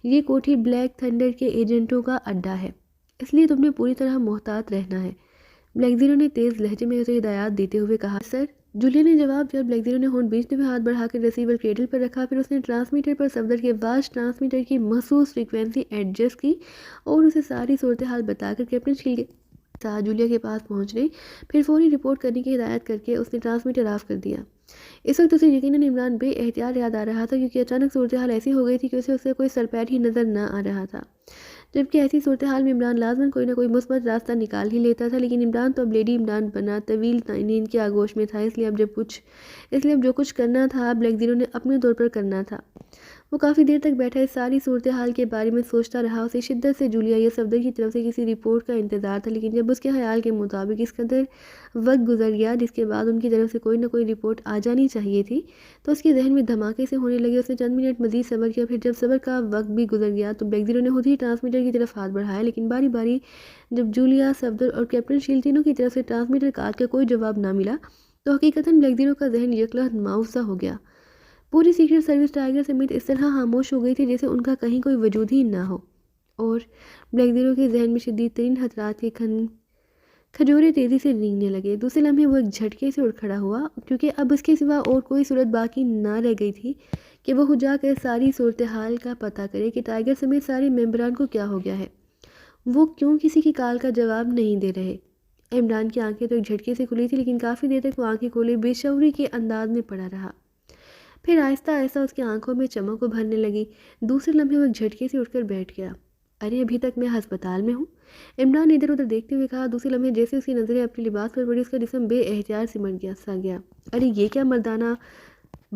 یہ کوٹھی بلیک تھنڈر کے ایجنٹوں کا اڈا ہے, اس لیے تم نے پوری طرح محتاط رہنا ہے. بلیک زیرو نے تیز لہجے میں اسے ہدایات دیتے ہوئے کہا. سر, جولیا نے جواب دیا. بلیک زیرو نے ہونٹ بیچتے ہوئے ہاتھ بڑھا کر ریسیور کریڈل پر رکھا. پھر اس نے ٹرانسمیٹر پر صفدر کے واش ٹرانسمیٹر کی محسوس فریکوینسی ایڈجسٹ کی اور اسے ساری صورتحال بتا کر کیپٹن شیل کے ساتھ جولیا کے پاس پہنچنے پھر فوری رپورٹ کرنے کی ہدایت کر کے اس نے ٹرانسمیٹر آف کر دیا. اس وقت اسے یقیناً عمران بے احتیاط یاد آ رہا تھا, کیونکہ اچانک صورتحال ایسی ہو گئی تھی کہ اسے اس سے کوئی سرپیر ہی نظر نہ آ رہا تھا. جبکہ ایسی صورتحال میں عمران لازماً کوئی نہ کوئی مثبت راستہ نکال ہی لیتا تھا, لیکن عمران تو اب لیڈی عمران بنا طویل نیند کی آغوش میں تھا. اس لیے اب جو کچھ کرنا تھا بلیک زیرو نے اپنے طور پر کرنا تھا. وہ کافی دیر تک بیٹھا اس ساری صورتحال کے بارے میں سوچتا رہا. اسے شدت سے جولیا یا صفدر کی طرف سے کسی رپورٹ کا انتظار تھا, لیکن جب اس کے خیال کے مطابق اس قدر وقت گزر گیا جس کے بعد ان کی طرف سے کوئی نہ کوئی رپورٹ آ جانی چاہیے تھی, تو اس کے ذہن میں دھماکے سے ہونے لگے. اس نے چند منٹ مزید صبر کیا. پھر جب صبر کا وقت بھی گزر گیا تو بلیک زیرو نے خود ہی ٹرانسمیٹر کی طرف ہاتھ بڑھایا, لیکن باری باری جب جولیا, صفدر اور کیپٹن شیل تینوں کی طرف سے ٹرانسمیٹر کاٹ کا کوئی جواب نہ ملا تو حقیقتاً بلیک زیرو کا ذہن یکلخت معاوضہ ہو گیا. پوری سیکرٹ سروس ٹائیگر سمیت اس طرح خاموش ہو گئی تھی جیسے ان کا کہیں کوئی وجود ہی نہ ہو, اور بلیک زیرو کے ذہن میں شدید ترین خطرات کے کھجورے تیزی سے رینگنے لگے. دوسرے لمحے وہ ایک جھٹکے سے اٹھ کھڑا ہوا, کیونکہ اب اس کے سوا اور کوئی صورت باقی نہ رہ گئی تھی کہ وہ جا کر ساری صورتحال کا پتہ کرے کہ ٹائیگر سمیت سارے ممبران کو کیا ہو گیا ہے. وہ کیوں کسی کی کال کا جواب نہیں دے رہے؟ عمران کی آنکھیں تو ایک جھٹکے سے کھلی تھی, لیکن کافی دیر تک وہ آنکھیں کھولے بے شعوری کے انداز میں پڑا رہا. پھر آہستہ آہستہ اس کی آنکھوں میں چمک ابھرنے لگی. دوسرے لمحے وہ ایک جھٹکے سے اٹھ کر بیٹھ گیا. ارے, ابھی تک میں ہسپتال میں ہوں؟ عمران نے ادھر ادھر دیکھتے ہوئے کہا. دوسرے لمحے جیسے اس کی نظریں اپنے لباس پر پڑی اس کا جسم بے احتیاط سمٹ گیا. ارے, یہ کیا مردانہ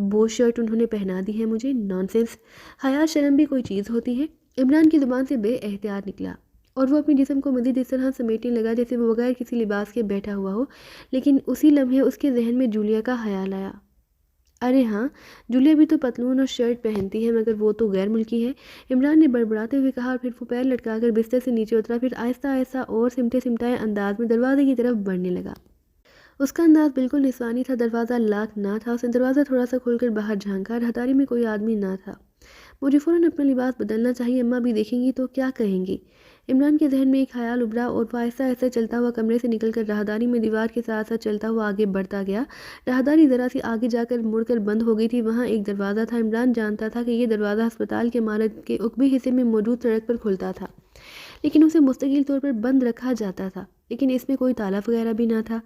بو شرٹ انہوں نے پہنا دی ہے مجھے. نان سینس, حیا شرم بھی کوئی چیز ہوتی ہے. عمران کی زبان سے بے احتیاط نکلا اور وہ اپنے جسم کو مزید اس طرح سمیٹنے لگا جیسے وہ بغیر کسی لباس کے بیٹھا ہوا ہو. لیکن اسی لمحے اس کے ذہن میں جولیا کا خیال آیا. ارے ہاں, جولیا بھی تو پتلون اور شرٹ پہنتی ہے, مگر وہ تو غیر ملکی ہے. عمران نے بڑبڑاتے ہوئے کہا, اور پھر وہ پیر لٹکا کر بستر سے نیچے اترا. پھر آہستہ آہستہ اور سمٹائے انداز میں دروازے کی طرف بڑھنے لگا. اس کا انداز بالکل نسوانی تھا. دروازہ لاک نہ تھا. اس نے دروازہ تھوڑا سا کھول کر باہر جھانکا. رہداری میں کوئی آدمی نہ تھا. مجھے فوراً اپنا لباس بدلنا چاہیے, اماں بھی دیکھیں گی تو کیا کہیں گی. عمران کے ذہن میں ایک خیال ابھرا اور وہ آہستہ آہستہ چلتا ہوا کمرے سے نکل کر راہداری میں دیوار کے ساتھ ساتھ چلتا ہوا آگے بڑھتا گیا. راہداری ذرا سی آگے جا کر مڑ کر بند ہو گئی تھی. وہاں ایک دروازہ تھا. عمران جانتا تھا کہ یہ دروازہ ہسپتال کے عمارت کے عقبی حصے میں موجود سڑک پر کھلتا تھا, لیکن اسے مستقل طور پر بند رکھا جاتا تھا. لیکن اس میں کوئی تالا وغیرہ بھی نہ تھا,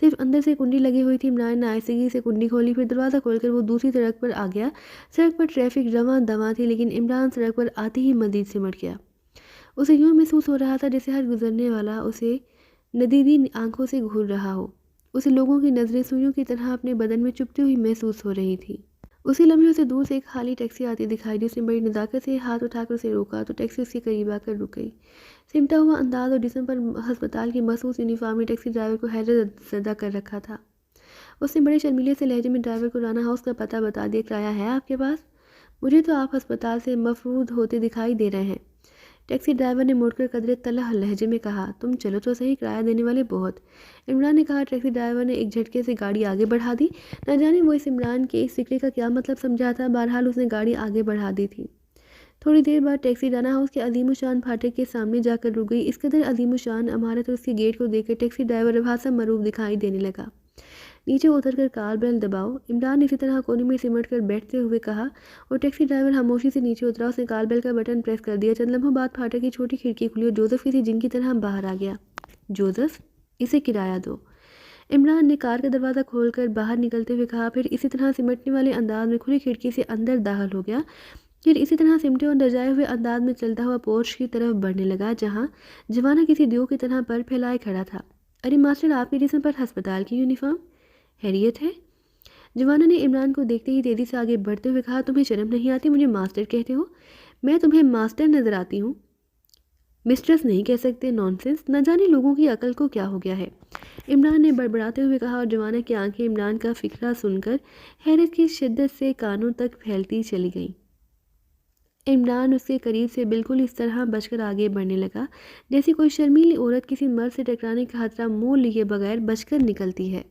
صرف اندر سے کنڈی لگی ہوئی تھی. عمران نے آہستگی سے کنڈی کھولی. پھر دروازہ کھول کر وہ دوسری سڑک پر آ گیا. سڑک پر ٹریفک رواں دواں تھی, لیکن عمران سڑک پر آتے ہی مزید سمٹ گیا. اسے یوں محسوس ہو رہا تھا جیسے ہر گزرنے والا اسے ندیدی آنکھوں سے گھور رہا ہو. اسے لوگوں کی نظریں سوئیوں کی طرح اپنے بدن میں چپتی ہوئی محسوس ہو رہی تھی. اسی لمحے اسے دور سے ایک خالی ٹیکسی آتی دکھائی دی. اس نے بڑی نزاکت سے ہاتھ اٹھا کر اسے روکا تو ٹیکسی اس کے قریب آ کر رک گئی. سمٹا ہوا انداز اور جسم پر ہسپتال کی مخصوص یونیفارم نے ٹیکسی ڈرائیور کو حیرت زدہ کر رکھا تھا. اس نے بڑے شرمیلے سے لہجے میں ڈرائیور کو رانا ہاؤس کا پتہ بتا دیا. کرایہ ہے آپ کے پاس؟ مجھے تو آپ ہسپتال سے مفرود ہوتے دکھائی دے رہے ہیں. ٹیکسی ڈرائیور نے مڑ کر قدرے تلخ لہجے میں کہا. تم چلو تو صحیح, کرایہ دینے والے بہت. عمران نے کہا. ٹیکسی ڈرائیور نے ایک جھٹکے سے گاڑی آگے بڑھا دی. نہ جانے وہ اس عمران کے اس فکرے کا کیا مطلب سمجھا تھا. بہرحال اس نے گاڑی آگے بڑھا دی تھی. تھوڑی دیر بعد ٹیکسی رانا ہاؤس کے عظیم الشان پھاٹک کے سامنے جا کر رک گئی. اس قدر عظیم الشان عمارت اور اس کے گیٹ کو دیکھ کر ٹیکسی ڈرائیور ابھاسا مروب دکھائی دینے لگا. نیچے اتر کر کار بیل دباؤ. عمران نے اسی طرح کونے میں سمٹ کر بیٹھتے ہوئے کہا, اور ٹیکسی ڈرائیور خاموشی سے نیچے اترا. اس نے کار بیل کا بٹن پریس کر دیا. چند لمحوں بعد پھاٹک کی چھوٹی کھڑکی کھلی اور جوزف کسی جن کی طرح باہر آ گیا. جوزف, اسے کرایہ دو. عمران نے کار کا دروازہ کھول کر باہر نکلتے ہوئے کہا. پھر اسی طرح سمٹنے والے انداز میں کھلی کھڑکی سے اندر داخل ہو گیا. پھر اسی طرح سمٹے اور ڈرجائے ہوئے انداز میں چلتا ہوا پورچ کی طرف بڑھنے لگا, جہاں جوانہ کسی دیو کی طرح پر پھیلائے کھڑا تھا. ارے ماسٹر, آپ کے جسم پر ہسپتال کی یونیفارم. خیریت ہے؟ جوانا نے عمران کو دیکھتے ہی تیزی سے آگے بڑھتے ہوئے کہا، تمہیں شرم نہیں آتی مجھے ماسٹر کہتے ہو؟ میں تمہیں ماسٹر نظر آتی ہوں؟ مسٹرس نہیں کہہ سکتے، نانسنس، نہ جانے لوگوں کی عقل کو کیا ہو گیا ہے، عمران نے بڑبڑاتے ہوئے کہا، اور جوانا کی آنکھیں عمران کا فقرہ سن کر حیرت کی شدت سے کانوں تک پھیلتی چلی گئیں۔ عمران اس کے قریب سے بالکل اس طرح بچ کر آگے بڑھنے لگا جیسے کوئی شرمیلی عورت کسی مرد سے ٹکرانے کا خطرہ مول لیے بغیر بچ کر نکلتی ہے۔